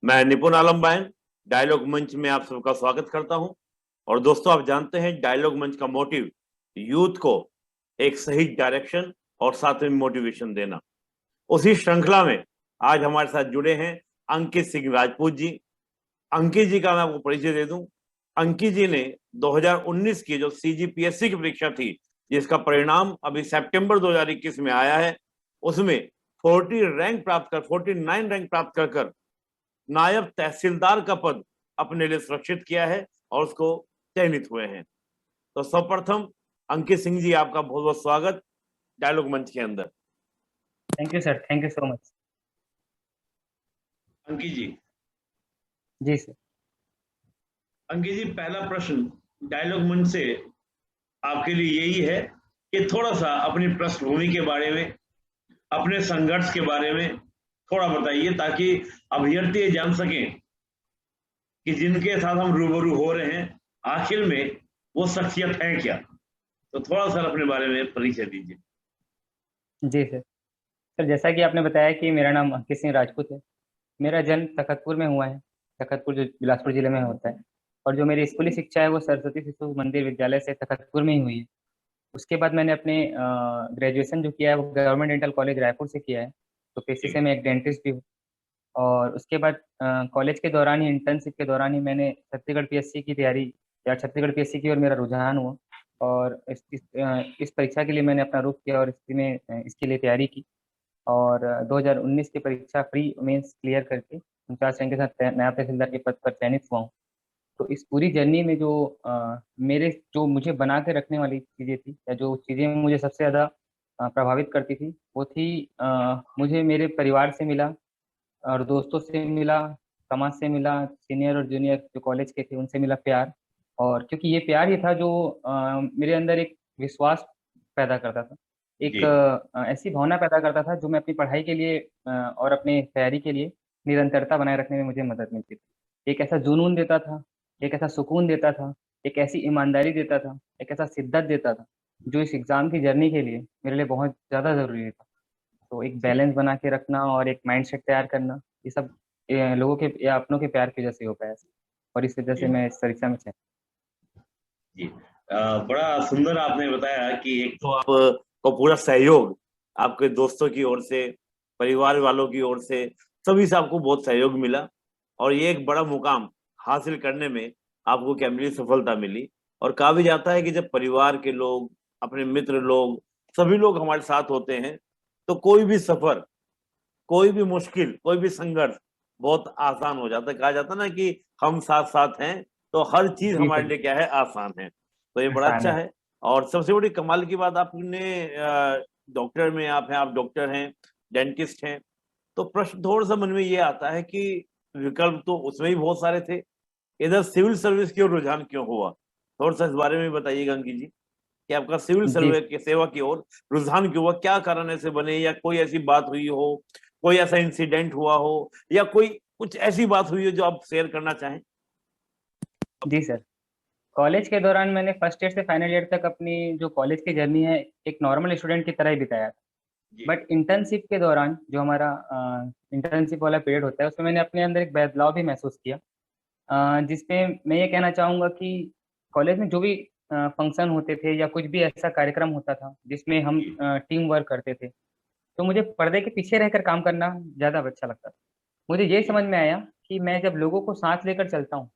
मैं निपुण आलम Bayern dialogue मंच में आप सबका स्वागत करता हूं। और दोस्तों, आप जानते हैं डायलॉग मंच का मोटिव यूथ को एक सही डायरेक्शन और साथ में मोटिवेशन देना। उसी श्रृंखला में आज हमारे साथ जुड़े हैं अंकित सिंह राजपूत जी। अंकित जी का मैं आपको परिचय दे दूं। अंकित जी ने 2019 की जो सीजीपीएससी की परीक्षा थी, जिसका परिणाम अभी सितंबर 2021 में आया है, उसमें 49 रैंक प्राप्त कर नायब तहसीलदार का पद अपने लिए सुरक्षित किया है और उसको चयनित हुए हैं। तो सर्वप्रथम अंकित सिंह जी, आपका बहुत बहुत स्वागत डायलॉग मंच के अंदर। Thank you sir, thank you so much. Ankit ji, जी सर। पहला प्रश्न डायलॉग मंच से आपके लिए यही है कि थोड़ा सा अपनी पृष्ठभूमि के बारे में, अपने संघर्ष के बारे में थोड़ा बताइए, ताकि अभ्यर्थी ये जान सकें कि जिनके साथ हम रूबरू हो रहे हैं आखिर में वो शख्सियत है क्या। तो थोड़ा सा अपने बारे में परिचय दीजिए। जी सर। सर, जैसा कि आपने बताया कि मेरा नाम अंकित सिंह राजपूत है। मेरा जन्म तखतपुर में हुआ है। तखतपुर जो बिलासपुर जिले में होता है। और जो मेरी स्कूली शिक्षा है वो सरस्वती शिशु मंदिर विद्यालय से तखतपुर में ही हुई है। उसके बाद मैंने अपने ग्रेजुएशन जो किया है वो गवर्नमेंट डेंटल कॉलेज रायपुर से किया है। तो पेशे से मैं एक डेंटिस्ट भी हूँ। और उसके बाद कॉलेज के दौरान ही, इंटर्नशिप के दौरान ही मैंने छत्तीसगढ़ पीएससी की तैयारी या छत्तीसगढ़ पीएससी की ओर मेरा रुझान हुआ। और इस परीक्षा के लिए मैंने अपना रुख किया और इसके लिए तैयारी की। और 2019 की परीक्षा प्री मेंस क्लियर करके 49 रैंक के साथ नायब तहसीलदार के पद पर चयनित हुआ हूँ। तो इस पूरी जर्नी में जो मुझे बना के रखने वाली चीज़ें थी, या जो चीज़ें मुझे सबसे ज़्यादा प्रभावित करती थी, वो थी मुझे मेरे परिवार से मिला और दोस्तों से मिला, समाज से मिला, सीनियर और जूनियर जो कॉलेज के थे उनसे मिला प्यार। और क्योंकि ये प्यार ही था जो मेरे अंदर एक विश्वास पैदा करता था। एक जी ऐसी भावना पैदा करता था जो मैं अपनी पढ़ाई के लिए और अपने तैयारी के लिए निरंतरता बनाए रखने में मुझे मदद मिलती थी। एक ऐसा जुनून देता था, एक ऐसा सुकून देता था, एक ऐसी ईमानदारी देता था, एक ऐसा शिद्दत देता था, जो इस एग्जाम की जर्नी के लिए मेरे लिए बहुत ज़्यादा ज़रूरी था। तो एक जी बैलेंस बना के रखना और एक माइंडसेट तैयार करना, ये सब लोगों के या अपनों के प्यार की वजह से हो पाया। और इस वजह से जी मैं इस परीक्षा में चयन। जी। बड़ा सुंदर आपने बताया कि एक तो आपको पूरा सहयोग आपके दोस्तों की ओर से, परिवार वालों की ओर से, सभी से आपको बहुत सहयोग मिला और ये एक बड़ा मुकाम हासिल करने में आपको क्या मिली, सफलता मिली। और कहा भी जाता है कि जब परिवार के लोग, अपने मित्र लोग, सभी लोग हमारे साथ होते हैं तो कोई भी सफर, कोई भी मुश्किल, कोई भी संघर्ष बहुत आसान हो जाता है। कहा जाता है ना कि हम साथ साथ हैं तो हर चीज जी हमारे सर। लिए क्या है, आसान है। तो ये बड़ा आसान अच्छा है। है। और सबसे बड़ी कमाल की बात, आपने डॉक्टर में आप हैं, आप डॉक्टर हैं, डेंटिस्ट हैं। तो प्रश्न थोड़ा सा मन में ये आता है कि विकल्प तो उसमें भी बहुत सारे थे, इधर सिविल सर्विस की ओर रुझान क्यों हुआ? थोड़ा सा इस बारे में बताइएगा अंकित जी, कि आपका सिविल जी सर्वे की सेवा की ओर रुझान क्यों हुआ? क्या कारण ऐसे बने, या कोई ऐसी बात हुई हो, कोई ऐसा इंसिडेंट हुआ हो, या कोई कुछ ऐसी बात हुई हो जो आप शेयर करना चाहें? जी सर। कॉलेज के दौरान मैंने फर्स्ट ईयर से फाइनल ईयर तक अपनी जो कॉलेज की जर्नी है एक नॉर्मल स्टूडेंट की तरह ही बिताया था। जी बट इंटर्नशिप के दौरान जो हमारा इंटर्नशिप वाला पीरियड होता है उसमें मैंने अपने अंदर एक बदलाव भी महसूस किया। जिसपे मैं ये कहना चाहूँगा कि कॉलेज में जो भी फंक्शन होते थे या कुछ भी ऐसा कार्यक्रम होता था जिसमें हम जी टीम वर्क करते थे, तो मुझे पर्दे के पीछे रहकर काम करना ज़्यादा अच्छा लगता था। मुझे ये जी समझ में आया कि मैं जब लोगों को साथ लेकर चलता हूँ,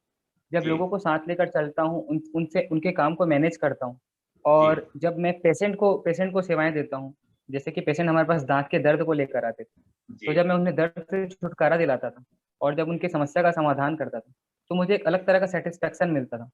जब जी लोगों को साथ लेकर चलता हूँ, उनसे उनके काम को मैनेज करता हूँ, जी और जब मैं पेशेंट को सेवाएं देता हूँ। जैसे कि पेशेंट हमारे पास दांत के दर्द को लेकर आते थे, तो जी जब मैं उन्हें दर्द से छुटकारा दिलाता था और जब उनकी समस्या का समाधान करता था, तो मुझे एक अलग तरह का सेटिस्फेक्शन मिलता था।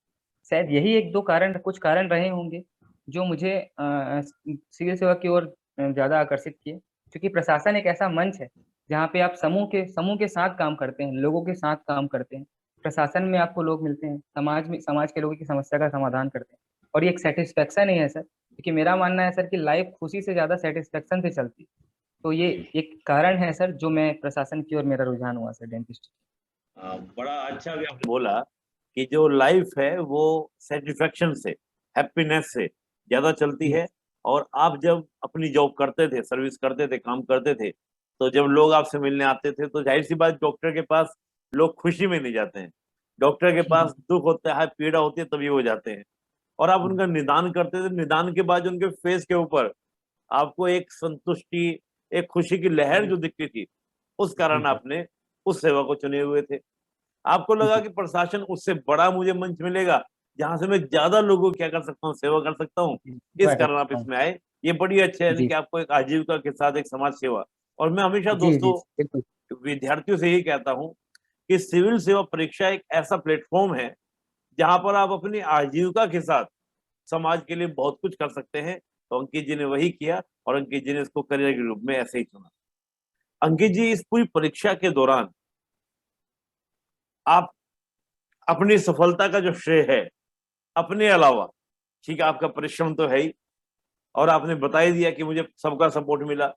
शायद यही एक दो कारण, कुछ कारण रहे होंगे जो मुझे सिविल सेवा की ओर ज़्यादा आकर्षित किए। क्योंकि प्रशासन एक ऐसा मंच है जहाँ पे आप समूह के साथ काम करते हैं, लोगों के साथ काम करते हैं। प्रशासन में आपको लोग मिलते हैं, समाज के लोगों की समस्या का समाधान करते हैं। और ये एक सेटिस्फेक्शन ही है सर, क्योंकि मेरा मानना है सर कि लाइफ खुशी से ज़्यादा सेटिस्फेक्शन से चलती है। तो ये जी। एक कारण है सर जो मैं प्रशासन की ओर मेरा रुझान हुआ सर, डेंटिस्ट। बड़ा अच्छा भी आपने बोला कि जो लाइफ है वो सेटिस्फेक्शन से, हैप्पीनेस से ज्यादा चलती जी। है। और आप जब अपनी जॉब करते थे, सर्विस करते थे, काम करते थे, तो जब लोग आपसे मिलने आते थे तो जाहिर सी बात, डॉक्टर के पास लोग खुशी में नहीं जाते हैं। डॉक्टर के पास दुख होता है, पीड़ा होती है, तभी वो जाते हैं। और आप उनका निदान करते थे, निदान के बाद उनके फेस के ऊपर आपको एक संतुष्टि, एक खुशी की लहर जी जो दिखती थी, उस जी कारण सर। आपने उस सेवा को चुने हुए थे। आपको लगा जी कि प्रशासन उससे बड़ा मुझे मंच मिलेगा, जहां से मैं ज्यादा लोगों को क्या कर सकता हूँ, सेवा कर सकता हूँ, जी, इस सेवा कर कारण आप सकता हूँ। इसमें आए। ये बड़ी अच्छा है, यानी जी कि आपको एक आजीविका के साथ एक समाज सेवा। और मैं हमेशा जी जी दोस्तों, बिल्कुल। विद्यार्थियों से यही कहता हूँ कि सिविल सेवा परीक्षा एक ऐसा प्लेटफॉर्म है जहां पर आप अपनी आजीविका के साथ समाज के लिए बहुत कुछ कर सकते हैं। तो अंकित जी ने वही किया, और अंकित जी ने इसको करियर के रूप में ऐसे ही चुना। अंकित जी, इस पूरी परीक्षा के दौरान आप अपनी सफलता का जो श्रेय है, अपने अलावा, ठीक है, आपका परिश्रम तो है ही, और आपने बता ही दिया कि मुझे सबका सपोर्ट मिला,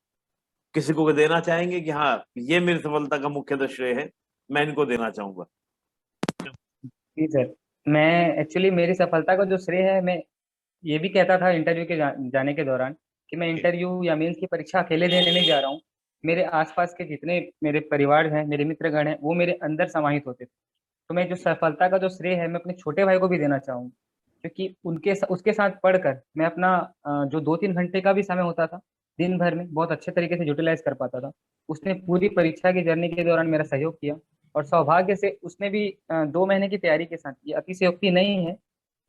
किसी को देना चाहेंगे कि हाँ, ये मेरी सफलता का मुख्यतः श्रेय है, मैं इनको देना चाहूंगा? जी सर, मैं एक्चुअली मेरी सफलता का जो श्रेय है, मैं ये भी कहता था इंटरव्यू के जाने के दौरान कि मैं इंटरव्यू या मेंस की परीक्षा अकेले देने नहीं जा रहा हूँ। मेरे आसपास के जितने मेरे परिवार हैं, मेरे मित्रगण हैं, वो मेरे अंदर समाहित होते थे। तो मैं जो सफलता का जो श्रेय है, मैं अपने छोटे भाई को भी देना चाहूँगा, क्योंकि उसके साथ पढ़कर मैं अपना जो 2-3 घंटे का भी समय होता था, दिन भर में बहुत अच्छे तरीके से यूटिलाइज़ कर पाता था। उसने पूरी परीक्षा की जर्नी के दौरान मेरा सहयोग किया, और सौभाग्य से उसने भी 2 महीने की तैयारी के साथ, ये अतिशयोक्ति नहीं है, जी।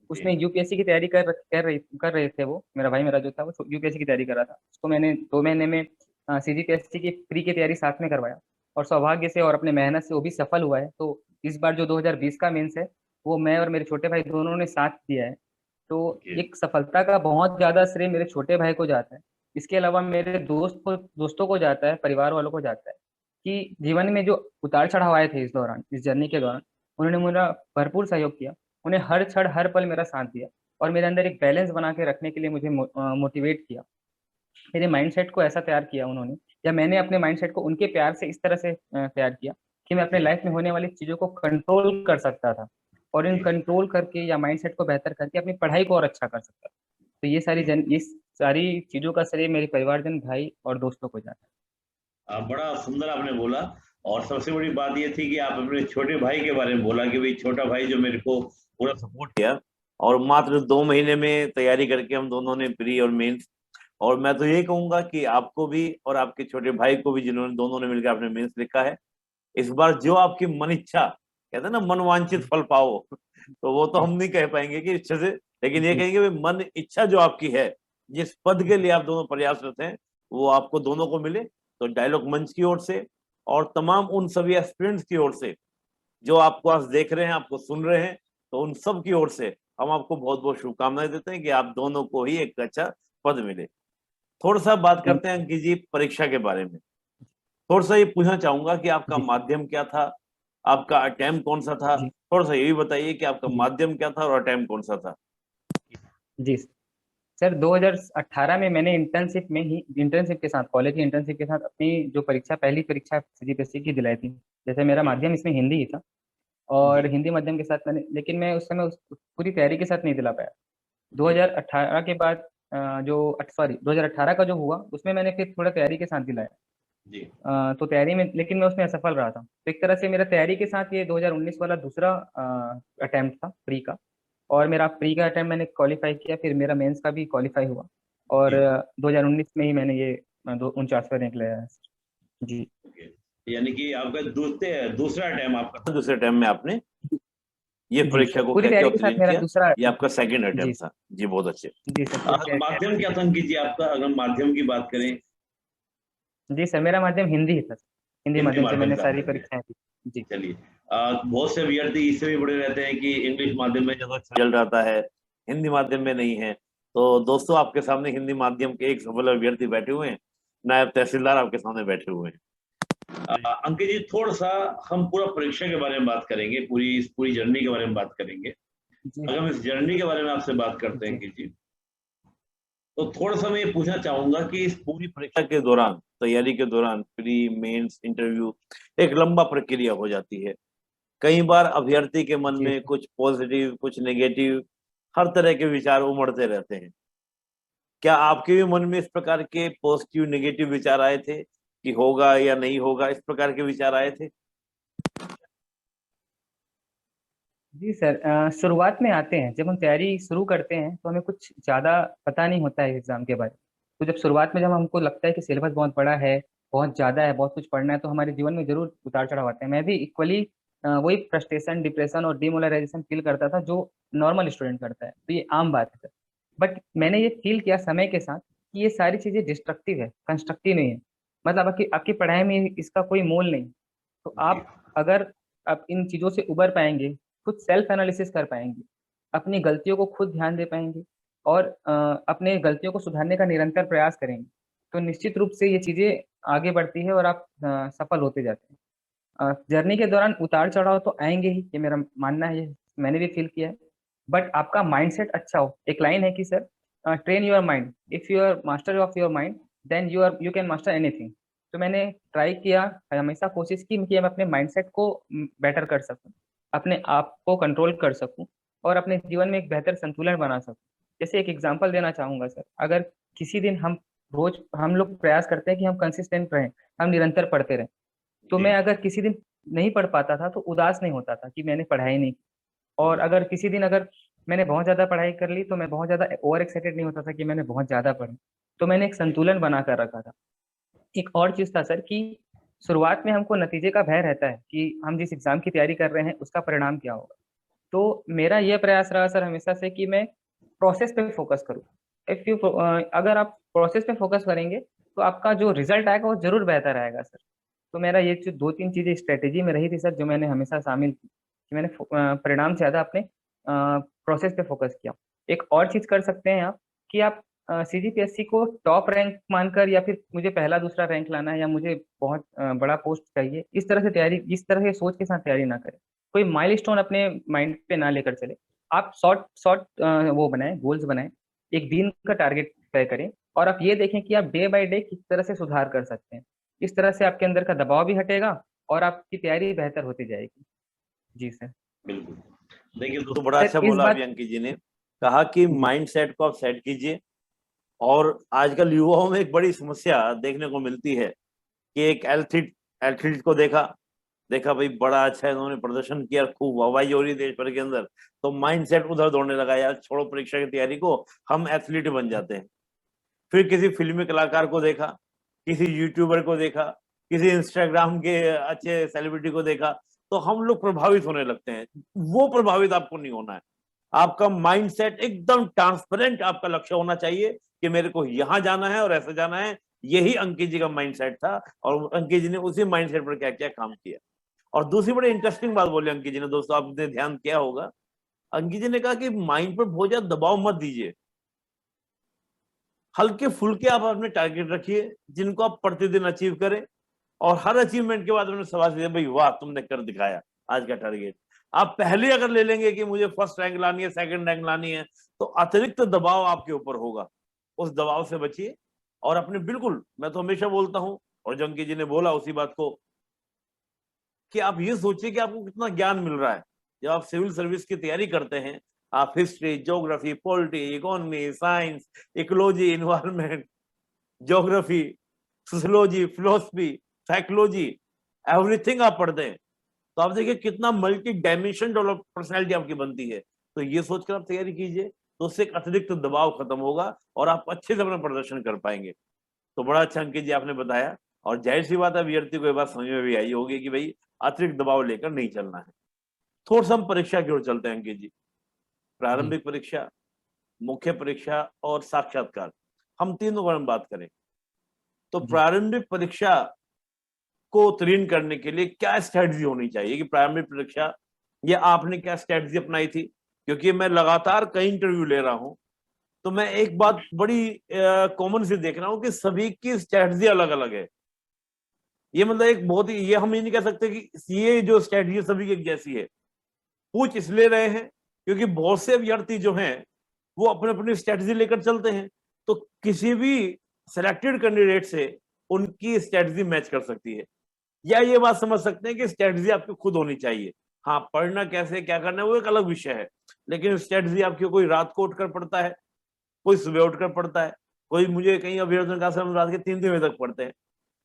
उसने यूपीएससी की तैयारी कर रहे थे वो, मेरा भाई मेरा जो था वो यूपीएससी की तैयारी कर रहा था। उसको मैंने 2 महीने में सीजीपीएससी की प्री की तैयारी साथ में करवाया, और सौभाग्य से और अपने मेहनत से वो भी सफल हुआ है। तो इस बार जो 2020 का मेंस है, वो मैं और मेरे छोटे भाई दोनों ने साथ दिया है। तो ओके। एक सफलता का बहुत ज़्यादा श्रेय मेरे छोटे भाई को जाता है। इसके अलावा मेरे दोस्तों को जाता है, परिवार वालों को जाता है, कि जीवन में जो उतार-चढ़ाव आए थे इस दौरान, इस जर्नी के दौरान, उन्होंने मेरा भरपूर सहयोग किया। उन्हें हर क्षण, हर पल मेरा साथ दिया, और मेरे अंदर एक बैलेंस बना के रखने के लिए मुझे मोटिवेट किया। मेरे माइंडसेट को ऐसा तैयार किया उन्होंने, या मैंने अपने माइंडसेट को उनके प्यार से इस तरह से तैयार किया कि मैं अपने जी। लाइफ में होने वाली चीज़ों को कंट्रोल कर सकता था, और इन जी। कंट्रोल करके या माइंडसेट को बेहतर करके अपनी पढ़ाई को और अच्छा कर सकता था। तो जी। ये सारी चीज़ों का श्रेय मेरे परिवारजन, भाई और दोस्तों को जाता बड़ा सुंदर आपने बोला। और सबसे बड़ी बात ये थी कि आप अपने छोटे भाई के बारे में बोला कि भाई छोटा भाई जो मेरे को पूरा सपोर्ट किया, और मात्र 2 महीने में तैयारी करके हम दोनों ने प्री और मेंस। और मैं तो यही कहूंगा कि आपको भी और आपके छोटे भाई को भी, जिन्होंने दोनों ने मिलकर आपने मेंस लिखा है, इस बार जो आपकी मन इच्छा, कहते हैं ना, मन वांछित है। फल पाओ, तो वो तो जी, हम नहीं कह पाएंगे कि इच्छा से, लेकिन ये जी, कहेंगे भाई मन इच्छा जो आपकी है, जिस पद के लिए आप दोनों प्रयासरत हैं, वो आपको दोनों को मिले। तो डायलॉग मंच की ओर से और तमाम उन सभी एस्पिरेंट्स की ओर से जो आपको आज देख रहे हैं, आपको सुन रहे हैं, तो उन सब की ओर से हम आपको बहुत बहुत शुभकामनाएं देते हैं कि आप दोनों को ही एक अच्छा पद मिले। थोड़ा सा बात थैंक करते हैं अंकित जी परीक्षा के बारे में। थोड़ा सा ये पूछना चाहूंगा कि आपका जी, माध्यम क्या था, आपका अटेम्प्ट कौन सा था? जी, थोड़ा सा ये भी बताइए कि आपका जी, माध्यम क्या था और अटेम्प्ट कौन सा था? जी। सर 2018 में मैंने इंटर्नशिप के साथ, कॉलेज की इंटर्नशिप के साथ अपनी जो पहली परीक्षा सीजीपीएससी की दिलाई थी। जैसे मेरा जी। माध्यम इसमें हिंदी ही था, और जी। हिंदी माध्यम के साथ मैंने, लेकिन मैं उस समय पूरी तैयारी के साथ नहीं दिला पाया। जी। 2018 के बाद जो सॉरी 2018 का जो हुआ, उसमें मैंने फिर थोड़ा तैयारी के साथ दिलाया। जी। तो तैयारी में, लेकिन मैं उसमें असफल रहा था। तो एक तरह से मेरा तैयारी के साथ ये 2019 वाला दूसरा अटेम्प्ट था प्री का, और मेरा प्री का अटेम्प्ट मैंने क्वालिफाई किया, फिर मेरा मेंस का भी क्वालिफाई हुआ, और जी। 2019 में ही मैंने ये 49वां रैंक लाया है। जी ओके। यानी कि आपका दूसरा टाइम आपका था, दूसरे टाइम में आपने ये जी परीक्षा सर, को पूरी क्या क्या तैयारी के साथ उत्तीर्ण मेरा किया? दूसरा ये आपका सेकंड जी अटेम्प्ट था। जी, बहुत अच्छे। जी सर, पूरी तैयारी। माध्यम क्या था अंकित जी आपका, अगर माध्यम की बात करें? जी सर, मेरा माध्यम हिंदी ही था। हिंदी हिंदी माध्यम से माध्यम मैंने से सारी आपने दिया। परीक्षाएं दी। जी चलिए। बहुत से अभ्यर्थी इससे भी बड़े रहते हैं कि इंग्लिश माध्यम में ज्यादा अच्छा रिजल्ट आता है, हिंदी माध्यम में नहीं है। तो दोस्तों, आपके सामने हिंदी माध्यम के एक सफल अभ्यर्थी बैठे हुए हैं, नायब तहसीलदार आपके सामने बैठे हुए हैं। अंकित जी, थोड़ा सा हम पूरा परीक्षा के बारे में बात करेंगे, इस पूरी जर्नी के बारे में बात करेंगे। जी अगर हम इस जर्नी के बारे में आपसे बात करते हैं जी अंकित जी, तो थोड़ा सा मैं ये पूछना चाहूंगा कि इस पूरी परीक्षा के दौरान, तैयारी के दौरान, प्री मेंस इंटरव्यू, एक लंबा प्रक्रिया हो जाती है। कई बार अभ्यर्थी के मन जी में सर। कुछ पॉजिटिव, कुछ नेगेटिव, हर तरह के विचार उमड़ते रहते हैं। क्या आपके भी मन में इस प्रकार के पॉजिटिव नेगेटिव विचार आए थे कि होगा या नहीं होगा, इस प्रकार के विचार आए थे? जी सर, शुरुआत में आते हैं, जब हम तैयारी शुरू करते हैं तो हमें कुछ ज़्यादा पता नहीं होता है एग्जाम के बारे में। तो जब शुरुआत में जब हमको लगता है कि सिलेबस बहुत बड़ा है, बहुत ज़्यादा है, बहुत कुछ पढ़ना है, तो हमारे जीवन में जरूर उतार चढ़ाव आते हैं। मैं भी इक्वली वही फ्रस्ट्रेशन, डिप्रेशन और डिमोरलाइजेशन फील करता था जो नॉर्मल स्टूडेंट करता है। तो ये आम बात है सर। बट मैंने ये फील किया समय के साथ कि ये सारी चीज़ें डिस्ट्रक्टिव है, कंस्ट्रक्टिव नहीं है। मतलब आपकी आपकी पढ़ाई में इसका कोई मोल नहीं। तो जी आप अगर आप इन चीज़ों से उबर पाएंगे, खुद सेल्फ एनालिसिस कर पाएंगे, अपनी गलतियों को खुद ध्यान दे पाएंगे और अपने गलतियों को सुधारने का निरंतर प्रयास करेंगे, तो निश्चित रूप से ये चीज़ें आगे बढ़ती है और आप सफल होते जाते हैं। जर्नी के दौरान उतार चढ़ाव तो आएंगे ही, ये मेरा मानना है, ये मैंने भी फील किया है। बट आपका माइंडसेट अच्छा हो। एक लाइन है कि sir, train your mind, if you are master of your mind then you can master anything. तो मैंने ट्राई किया, हमेशा कोशिश की कि मैं अपने माइंडसेट को बेटर कर सकूं, अपने आप को कंट्रोल कर सकूं और अपने जीवन में एक बेहतर संतुलन बना सकूं। जैसे एक एग्जांपल देना चाहूंगा सर, अगर किसी दिन हम लोग प्रयास करते हैं कि हम कंसिस्टेंट रहें, हम निरंतर पढ़ते रहें। तो जी मैं अगर किसी दिन नहीं पढ़ पाता था तो उदास नहीं होता था कि मैंने पढ़ाई नहीं की। और जी अगर किसी दिन अगर मैंने बहुत ज्यादा पढ़ाई कर ली तो मैं बहुत ज्यादा ओवर एक्साइटेड नहीं होता था कि मैंने बहुत ज्यादा पढ़ी। तो मैंने एक जी संतुलन बना कर रखा था। एक और चीज था सर कि शुरुआत में हमको नतीजे का भय रहता है कि हम जिस एग्जाम की तैयारी कर रहे हैं उसका परिणाम क्या होगा। तो मेरा यह प्रयास रहा सर हमेशा से कि मैं प्रोसेस पे फोकस करूँ। इफ यू अगर आप प्रोसेस पे फोकस करेंगे तो आपका जो रिजल्ट आएगा वो जरूर बेहतर आएगा सर। तो मेरा ये जो दो तीन चीजें स्ट्रेटेजी में रही थी सर, जो मैंने हमेशा शामिल की, कि मैंने परिणाम से ज्यादा अपने प्रोसेस पे फोकस किया। एक और चीज कर सकते हैं आप कि आप सीजीपीएससी को टॉप रैंक मानकर, या फिर मुझे पहला दूसरा रैंक लाना है, या मुझे बहुत बड़ा पोस्ट चाहिए, इस तरह से तैयारी, इस तरह के सोच के साथ तैयारी ना करें। कोई माइलस्टोन अपने माइंड पे ना लेकर चले। आप शॉर्ट शॉर्ट वो बनाएं, गोल्स बनाएं, एक दिन का टारगेट तय करें और आप ये देखें कि आप डे बाय डे किस तरह से सुधार कर सकते हैं। इस तरह से आपके अंदर का दबाव भी हटेगा और आपकी तैयारी बेहतर होती जाएगी। जी सर। बिल्कुल। देखिए दोस्तों, बड़ा सर अच्छा इस बोला अभी बात। अंकित जी ने, कहा कि जी। माइंड सेट को आप सेट कीजिए। और आजकल युवाओं में एक बड़ी समस्या देखने को मिलती है कि एक एथलीट एथलीट को देखा, देखा भाई बड़ा अच्छा है, इन्होंने प्रदर्शन किया, खूब वाहवाही हो रही है देश भर के अंदर, तो माइंड सेट उधर दौड़ने लगा, यार छोड़ो परीक्षा की तैयारी को, हम एथलीट बन जाते हैं। फिर किसी फिल्मी कलाकार को देखा, किसी यूट्यूबर को देखा, किसी इंस्टाग्राम के अच्छे सेलिब्रिटी को देखा, तो हम लोग प्रभावित होने लगते हैं। वो प्रभावित आपको नहीं होना है। आपका माइंडसेट एकदम ट्रांसपेरेंट, आपका लक्ष्य होना चाहिए कि मेरे को यहां जाना है और ऐसे जाना है। यही अंकित जी का माइंडसेट था और अंकित जी ने उसी माइंडसेट पर क्या क्या काम किया। और दूसरी बड़ी इंटरेस्टिंग बात बोली अंकित जी ने, दोस्तों आपने ध्यान किया होगा, अंकित जी ने कहा कि माइंड पर बहुत ज्यादा दबाव मत दीजिए, हल्के फुल्के आप अपने टारगेट रखिए जिनको आप प्रतिदिन अचीव करें। और हर अचीवमेंट के बाद उन्होंने सवाल दिया, भाई वाह तुमने कर दिखाया आज का टारगेट। आप पहले अगर ले लेंगे कि मुझे फर्स्ट रैंक लानी है, सेकंड रैंक लानी है, तो अतिरिक्त दबाव आपके ऊपर होगा। उस दबाव से बचिए। और अपने बिल्कुल, मैं तो हमेशा बोलता हूं, और जो अंकित जी ने बोला उसी बात को, कि आप ये सोचिए कि आपको कितना ज्ञान मिल रहा है। जब आप सिविल सर्विस की तैयारी करते हैं, आप history, geography, polity, economy, science, ecology, environment, geography, sociology, philosophy, psychology, everything आप पढ़ते हैं, तो आप देखिए कितना मल्टी डायमेंशन डेवलप पर्सनैलिटी आपकी बनती है। तो ये सोचकर आप तैयारी कीजिए, तो उससे एक अतिरिक्त दबाव खत्म होगा और आप अच्छे से अपना प्रदर्शन कर पाएंगे। तो बड़ा अच्छा अंकित जी आपने बताया। और जाहिर सी बात है, अभ्यर्थी को ये बात समझ में भी आई होगी कि भाई अतिरिक्त दबाव लेकर नहीं चलना है। थोड़ा सा हम परीक्षा की ओर चलते हैं अंकित जी। जी। प्रारंभिक परीक्षा, मुख्य परीक्षा और साक्षात्कार, हम तीनों पर हम बात करें। तो जी। प्रारंभिक परीक्षा को उत्तीर्ण करने के लिए क्या स्ट्रेटजी होनी चाहिए, कि प्रारंभिक परीक्षा, या आपने क्या स्ट्रेटजी अपनाई थी? क्योंकि मैं लगातार कई इंटरव्यू ले रहा हूं, तो मैं एक बात बड़ी कॉमन सी देख रहा हूं कि सभी की स्ट्रेटजी अलग अलग है। ये मतलब एक बहुत ही, ये हम ये नहीं कह सकते कि ये जो स्ट्रेटजी सभी की एक जैसी है। पूछ इसलिए रहे हैं क्योंकि बहुत से अभ्यर्थी जो हैं वो अपने अपनी स्ट्रेटजी लेकर चलते हैं। तो किसी भी सिलेक्टेड कैंडिडेट से उनकी स्ट्रेटजी मैच कर सकती है, या ये बात समझ सकते हैं कि स्ट्रेटजी आपकी खुद होनी चाहिए। हाँ, पढ़ना कैसे क्या करना है वो एक अलग विषय है, लेकिन स्ट्रेटजी आपकी, कोई रात को उठकर पढ़ता है, कोई सुबह उठकर पढ़ता है, कोई, मुझे कहीं अभ्यर्थियों ने कहा सर हम रात के 3-3 बजे तक पढ़ते हैं,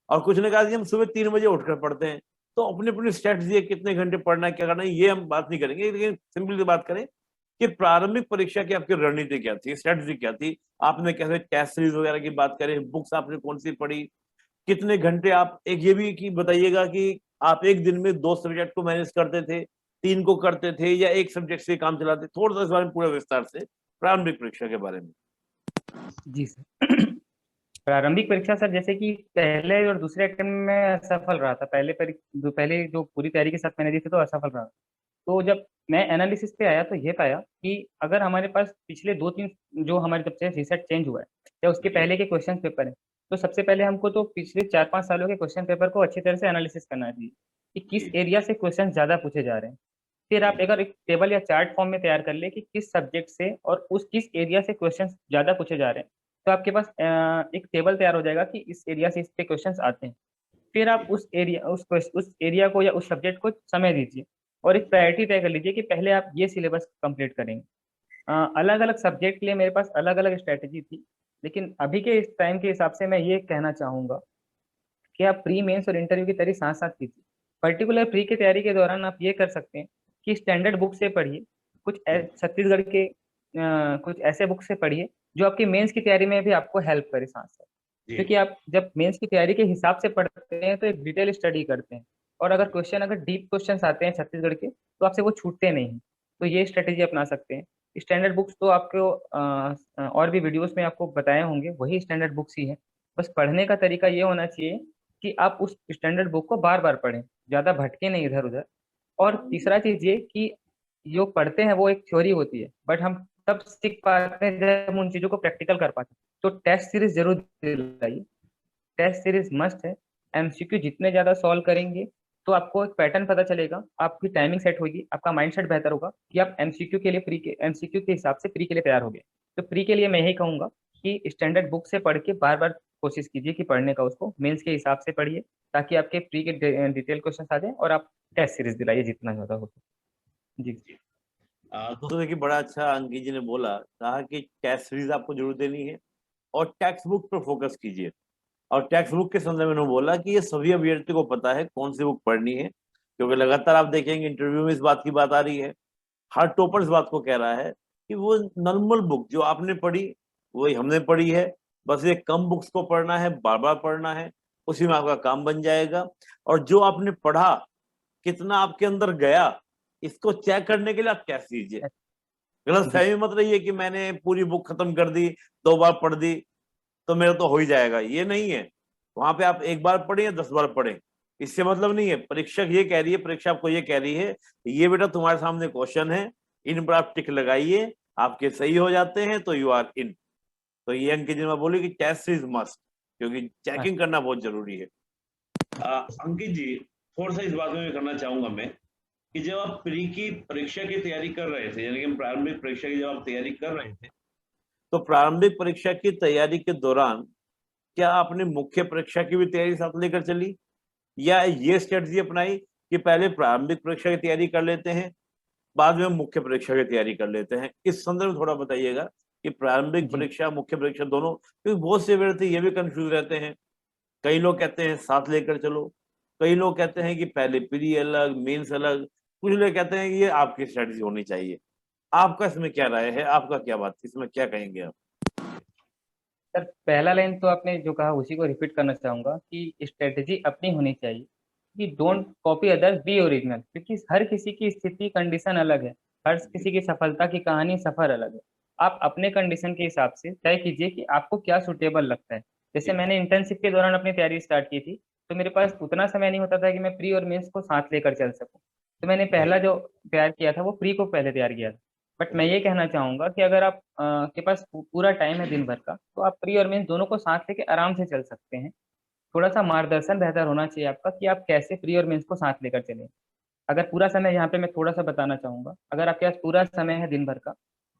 और कुछ ने कहा कि हम सुबह 3 बजे उठकर पढ़ते हैं। तो अपनी अपनी स्ट्रेटजी है, कितने घंटे पढ़ना है, क्या करना है, ये हम बात नहीं करेंगे, लेकिन सिंपल सी बात करें कि प्रारंभिक परीक्षा की आपकी रणनीति क्या थी, स्ट्रेटजी क्या थी, आपने कैसे टेस्ट सीरीज वगैरह की बात करें, बुक्स आपने कौन सी पढ़ी, कितने घंटे आप, एक ये भी कि बताइएगा कि आप एक दिन में 2 सब्जेक्ट को मैनेज करते थे, 3 को करते थे, या एक सब्जेक्ट से काम चलाते, थोड़ा सा इस बारे में पूरा विस्तार से प्रारंभिक परीक्षा के बारे में। जी सर। प्रारंभिक परीक्षा सर, जैसे कि पहले और दूसरे अटेम्प्ट में असफल रहा था। पहले जो पूरी तैयारी के साथ मैंने दी थी तो असफल रहा। तो जब मैं एनालिसिस पे आया तो ये पाया कि अगर हमारे पास पिछले 2-3 जो हमारे जब से रिसेट चेंज हुआ है या उसके जी पहले के क्वेश्चन पेपर है, तो सबसे पहले हमको तो पिछले 4-5 सालों के क्वेश्चन पेपर को अच्छी तरह से एनालिसिस करना चाहिए कि किस जी एरिया से क्वेश्चन ज्यादा पूछे जा रहे हैं। फिर आप जी अगर एक टेबल या चार्ट फॉर्म में तैयार कर ले कि किस सब्जेक्ट से और उस किस एरिया से क्वेश्चन ज्यादा पूछे जा रहे हैं, तो आपके पास एक टेबल तैयार हो जाएगा कि इस एरिया से इस पे क्वेश्चन आते हैं। फिर आप जी उस एरिया को या उस सब्जेक्ट को समय दीजिए और एक प्रायोरिटी तय कर लीजिए कि पहले आप ये सिलेबस कंप्लीट करेंगे। अलग अलग सब्जेक्ट के लिए मेरे पास अलग अलग स्ट्रैटेजी थी, लेकिन अभी के इस टाइम के हिसाब से मैं ये कहना चाहूंगा कि आप प्री मेंस और इंटरव्यू की तैयारी साथ साथ कीजिए। पर्टिकुलर प्री की तैयारी के दौरान आप ये कर सकते हैं कि स्टैंडर्ड बुक से पढ़िए, छत्तीसगढ़ के कुछ ऐसे बुक से पढ़िए जो आपकी मेंस की तैयारी में भी आपको हेल्प करे साथ साथ। जी क्योंकि आप जब मेंस की तैयारी के हिसाब से पढ़ते हैं तो एक डिटेल स्टडी करते हैं, और अगर डीप क्वेश्चन आते हैं छत्तीसगढ़ के तो आपसे वो छूटते नहीं हैं। तो ये स्ट्रेटेजी अपना सकते हैं। स्टैंडर्ड बुक्स तो आपको और भी वीडियोस में आपको बताए होंगे, वही स्टैंडर्ड बुक्स ही है। बस पढ़ने का तरीका ये होना चाहिए कि आप उस स्टैंडर्ड बुक को बार बार पढ़ें, ज्यादा भटके नहीं इधर उधर। और तीसरा चीज ये कि जो पढ़ते हैं वो एक थ्योरी होती है, बट हम तब सीख पाते हैं जब हम उन चीजों को प्रैक्टिकल कर पाते हैं। तो टेस्ट सीरीज जरूर दिलाइए, टेस्ट सीरीज मस्ट है। एमसीक्यू जितने ज्यादा सॉल्व करेंगे तो आपको एक पैटर्न पता चलेगा, आपकी टाइमिंग सेट होगी, आपका माइंडसेट बेहतर होगा कि आप एमसीक्यू के हिसाब से प्री के लिए तैयार हो गए। तो प्री के लिए मैं यही कहूंगा कि स्टैंडर्ड बुक से पढ़ के बार बार कोशिश कीजिए कि पढ़ने का उसको मेंस के हिसाब से पढ़िए, ताकि आपके प्री के डिटेल क्वेश्चन आ जाए और आप टेस्ट सीरीज दिलाइए जितना ज्यादा हो सके। जी। जी। दोस्तों देखिए, बड़ा अच्छा अंकित जी ने बोला, कहा कि टेस्ट सीरीज आपको जरूर देनी है और टेक्स्ट बुक पर फोकस कीजिए। और टेक्स्ट बुक के संदर्भ में उन्होंने बोला कि ये सभी अभ्यर्थी को पता है कौन सी बुक पढ़नी है, क्योंकि लगातार आप देखेंगे इंटरव्यू में इस बात की बात आ रही है, हर टॉपर इस बात को कह रहा है कि वो नॉर्मल बुक जो आपने पढ़ी वही हमने पढ़ी है, बस ये कम बुक्स को पढ़ना है, बार बार पढ़ना है, उसी में आपका काम बन जाएगा। और जो आपने पढ़ा कितना आपके अंदर गया, इसको चेक करने के लिए आप टेस्ट दीजिए। गलत जी। फहमी मत रही है कि मैंने पूरी बुक खत्म कर दी, 2 बार पढ़ दी तो मेरा तो हो ही जाएगा, ये नहीं है। वहां पे आप 1 बार पढ़े या 10 बार पढ़े, इससे मतलब नहीं है। परीक्षक ये कह रही है, परीक्षा आपको ये कह रही है, ये बेटा तुम्हारे सामने क्वेश्चन है, इन पर आप टिक लगाइए, आपके सही हो जाते हैं तो यू आर इन। तो ये अंकित जी मैं बोली कि टेस्ट इज मस्ट, क्योंकि हाँ। चेकिंग करना बहुत जरूरी है। अंकित जी, थोड़ा सा इस बात में करना चाहूंगा मैं कि जब आप प्री की परीक्षा की तैयारी कर रहे थे, यानी कि प्रारंभिक परीक्षा की जब आप तैयारी कर रहे थे, तो प्रारंभिक परीक्षा की तैयारी के दौरान क्या आपने मुख्य परीक्षा की भी तैयारी साथ लेकर चली, या ये स्ट्रेटजी अपनाई कि पहले प्रारंभिक परीक्षा की तैयारी कर लेते हैं, बाद में हम मुख्य परीक्षा की तैयारी कर लेते हैं? इस संदर्भ में थोड़ा बताइएगा कि प्रारंभिक जी। परीक्षा मुख्य परीक्षा दोनों, क्योंकि बहुत से विद्यार्थी ये भी कंफ्यूज रहते हैं। कई लोग कहते हैं साथ लेकर चलो, कई लोग कहते हैं कि पहले प्री अलग मेंस अलग, कुछ लोग कहते हैं कि ये आपकी स्ट्रेटजी होनी चाहिए। आपका इसमें क्या राय है, आपका क्या बात, इसमें क्या कहेंगे आप? सर, पहला लाइन तो आपने जो कहा उसी को रिपीट करना चाहूंगा कि स्ट्रेटेजी अपनी होनी चाहिए, कि जी don't copy others, be original. क्योंकि हर किसी की स्थिति कंडीशन अलग है, हर जी किसी की सफलता की कहानी सफर अलग है। आप अपने कंडीशन के हिसाब से तय कीजिए कि आपको क्या सुटेबल लगता है। जैसे जी मैंने इंटर्नशिप के दौरान अपनी तैयारी स्टार्ट की थी, तो मेरे पास उतना समय नहीं होता था कि मैं प्री और मेंस को साथ लेकर चल सकूं। तो मैंने जी पहला जो तैयार किया था वो प्री को पहले तैयार किया था। बट मैं ये कहना चाहूंगा कि अगर आप के पास पूरा टाइम है दिन भर का, तो आप प्री और मेंस दोनों को साथ लेके आराम से चल सकते हैं। थोड़ा सा मार्गदर्शन बेहतर होना चाहिए आपका कि आप कैसे प्री और मेंस को साथ लेकर चलें। अगर पूरा समय, यहाँ पे मैं थोड़ा सा बताना चाहूंगा, अगर आपके पास पूरा समय है दिन भर का,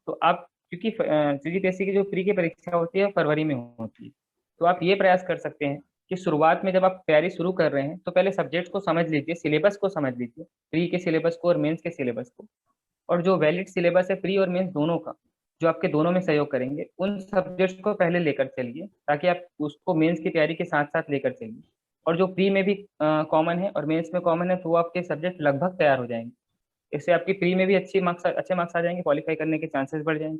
तो आप, क्योंकि सीजीपीएससी की जो प्री की परीक्षा होती है फरवरी में होती है, तो आप ये प्रयास कर सकते हैं कि शुरुआत में जब आप तैयारी शुरू कर रहे हैं तो पहले सब्जेक्ट्स को समझ लीजिए, सिलेबस को समझ लीजिए, प्री के सिलेबस को और मेंस के सिलेबस को। और जो वैलिड सिलेबस है प्री और मेंस दोनों का, जो आपके दोनों में सहयोग करेंगे, उन सब्जेक्ट्स को पहले लेकर चलिए ताकि आप उसको मेंस की तैयारी के साथ साथ लेकर चलिए। और जो प्री में भी कॉमन है और मेंस में कॉमन है, तो वो आपके सब्जेक्ट लगभग तैयार हो जाएंगे। इससे आपकी प्री में भी अच्छे मार्क्स आ जाएंगे, क्वालिफाई करने के चांसेस बढ़ जाएंगे।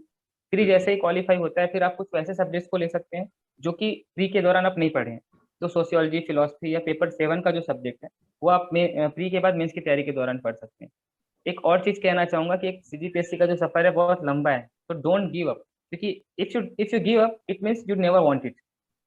प्री जैसे ही क्वालिफाई होता है, फिर आप कुछ वैसे सब्जेक्ट्स को ले सकते हैं जो कि प्री के दौरान आप नहीं पढ़े हैं। तो सोशियोलॉजी, फिलोसफी या पेपर 7 का जो सब्जेक्ट है, वो आप प्री के बाद मेंस की तैयारी के दौरान पढ़ सकते हैं। एक और चीज कहना चाहूंगा कि एक सीजीपीएससी का जो सफर है बहुत लंबा है, तो डोंट गिव अप, क्योंकि if you give up it means you never want it.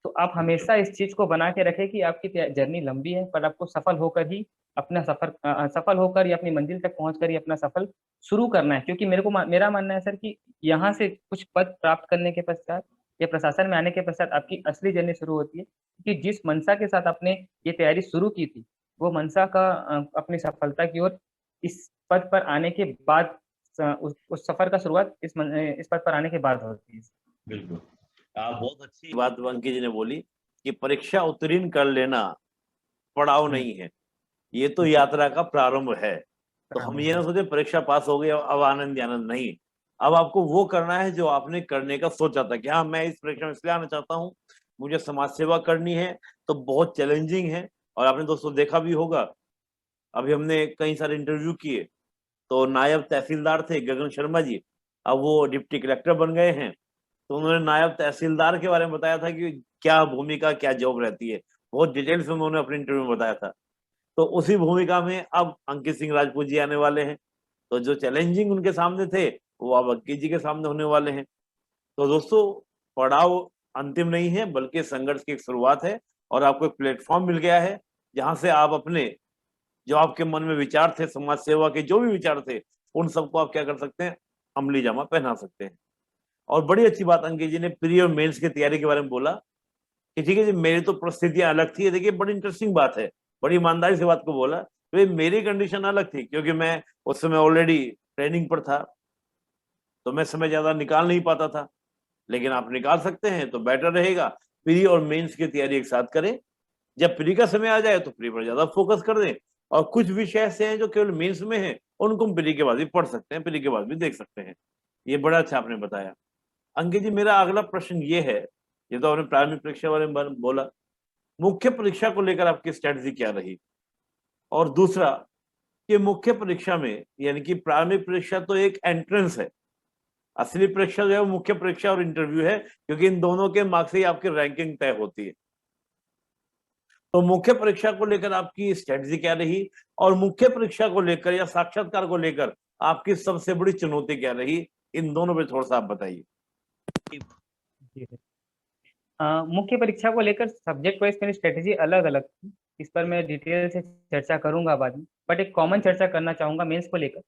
तो आप हमेशा इस चीज को बना के रखें कि आपकी जर्नी लंबी है, पर आपको सफल होकर ही अपना सफल होकर या अपनी मंजिल तक पहुंचकर ही अपना सफल शुरू करना है। क्योंकि मेरा मानना है सर कि यहाँ से कुछ पद प्राप्त करने के पश्चात या प्रशासन में आने के पश्चात आपकी असली जर्नी शुरू होती है, कि जिस मंशा के साथ आपने ये तैयारी शुरू की थी, वो मंशा का अपनी सफलता की ओर इस पद पर आने के बाद उस सफर का शुरुआत इस पद पर आने के बाद होती है। बिल्कुल, आप बहुत अच्छी बात अंकित जी ने बोली कि परीक्षा उत्तीर्ण कर लेना पड़ाव नहीं है, ये तो यात्रा का प्रारंभ है। तो हम ये ना सोचे परीक्षा पास हो गई अब आनंद आनंद, नहीं। अब आपको वो करना है जो आपने करने का सोचा था कि हाँ मैं इस परीक्षा में इसलिए आना चाहता हूँ, मुझे समाज सेवा करनी है। तो बहुत चैलेंजिंग है, और आपने दोस्तों देखा भी होगा, अभी हमने कई सारे इंटरव्यू किए, तो नायब तहसीलदार थे गगन शर्मा जी, अब वो डिप्टी कलेक्टर बन गए हैं। तो उन्होंने नायब तहसीलदार के बारे में बताया था कि क्या भूमिका, क्या जॉब रहती है, बहुत डिटेल से उन्होंने अपने इंटरव्यू में बताया था। तो उसी भूमिका में अब अंकित सिंह राजपूत जी आने वाले हैं। तो जो चैलेंजिंग उनके सामने थे, वो अब अंकित जी के सामने होने वाले हैं। तो दोस्तों, पड़ाव अंतिम नहीं है, बल्कि संघर्ष की एक शुरुआत है, और आपको एक प्लेटफॉर्म मिल गया है जहां से आप अपने जो आपके मन में विचार थे, समाज सेवा के जो भी विचार थे, उन सबको आप क्या कर सकते हैं, अमली जामा पहना सकते हैं। और बड़ी अच्छी बात अंकित जी ने प्री और मेंस की तैयारी के बारे में बोला कि ठीक है जी, मेरी तो परिस्थितियां अलग थी। देखिए बड़ी इंटरेस्टिंग बात है, बड़ी ईमानदारी से बात को बोला। तो मेरी कंडीशन अलग थी, क्योंकि मैं उस समय ऑलरेडी ट्रेनिंग पर था, तो मैं समय ज्यादा निकाल नहीं पाता था। लेकिन आप निकाल सकते हैं तो बेटर रहेगा। प्री और मेंस की तैयारी एक साथ करें। जब प्री का समय आ जाए तो प्री पर ज्यादा फोकस कर दें, और कुछ विषय ऐसे हैं जो केवल मेंस में हैं, उनको हम प्री के बाद भी पढ़ सकते हैं, प्री के बाद भी देख सकते हैं। ये बड़ा अच्छा आपने बताया। अंकित जी, मेरा अगला प्रश्न ये है, ये तो आपने प्रारंभिक परीक्षा बारे में बोला, मुख्य परीक्षा को लेकर आपकी स्ट्रेटजी क्या रही? और दूसरा, कि मुख्य परीक्षा में, यानी कि प्रारंभिक परीक्षा तो एक एंट्रेंस है, असली परीक्षा जो है वो मुख्य परीक्षा और इंटरव्यू है, क्योंकि इन दोनों के मार्क्स से ही आपकी रैंकिंग तय होती है। तो मुख्य परीक्षा को लेकर आपकी स्ट्रेटजी क्या रही, और मुख्य परीक्षा को लेकर या साक्षात्कार को लेकर आपकी सबसे बड़ी चुनौती क्या रही? इन दोनों पे थोड़ा सा आप बताइए। जी सर। मुख्य परीक्षा को लेकर सब्जेक्ट वाइज मेरी स्ट्रेटेजी अलग अलग थी, इस पर मैं डिटेल से चर्चा करूंगा बाद में। बट एक कॉमन चर्चा करना चाहूंगा मेंस को लेकर,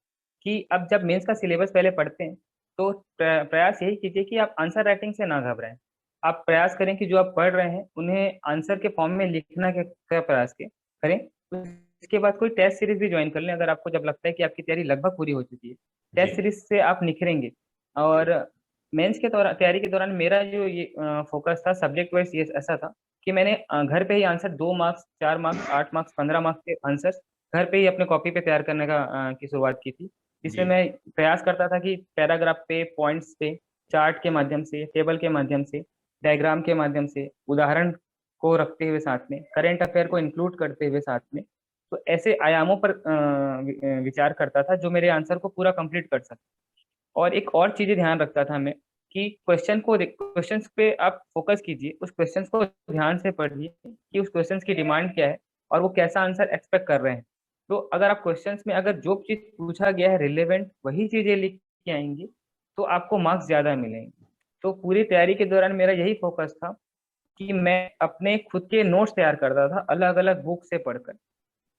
कि अब जब मेंस का सिलेबस पहले पढ़ते हैं, तो प्रयास यही कीजिए कि आप आंसर राइटिंग से ना घबराएं। आप प्रयास करें कि जो आप पढ़ रहे हैं उन्हें आंसर के फॉर्म में लिखना का प्रयास करें। उसके बाद कोई टेस्ट सीरीज भी ज्वाइन कर लें, अगर आपको जब लगता है कि आपकी तैयारी लगभग पूरी हो चुकी है, टेस्ट जी सीरीज से आप निखरेंगे। और मेंस के दौरान, तैयारी के दौरान मेरा जो ये फोकस था सब्जेक्ट वाइज, ये ऐसा था कि मैंने घर पे ही answer 2 marks, 4 marks, 8 marks, 15 marks के आंसर घर पे ही अपने कॉपी पे तैयार करने की शुरुआत की थी। इसमें जी मैं प्रयास करता था कि पैराग्राफ पे, पॉइंट्स पे, चार्ट के माध्यम से, टेबल के माध्यम से, डायग्राम के माध्यम से, उदाहरण को रखते हुए साथ में, करंट अफेयर को इंक्लूड करते हुए साथ में, तो ऐसे आयामों पर विचार करता था जो मेरे आंसर को पूरा कंप्लीट कर सके। और एक और चीजें ध्यान रखता था मैं, कि क्वेश्चंस पे आप फोकस कीजिए, उस क्वेश्चंस को ध्यान से पढ़िए कि उस क्वेश्चंस की डिमांड क्या है और वो कैसा आंसर एक्सपेक्ट कर रहे हैं। तो अगर आप क्वेश्चंस में अगर जो चीज पूछा गया है रिलेवेंट वही चीजें लिख के आएंगी, तो आपको मार्क्स ज्यादा मिलेंगे। तो पूरी तैयारी के दौरान मेरा यही फोकस था कि मैं अपने खुद के नोट्स तैयार करता था, अलग अलग बुक से पढ़कर।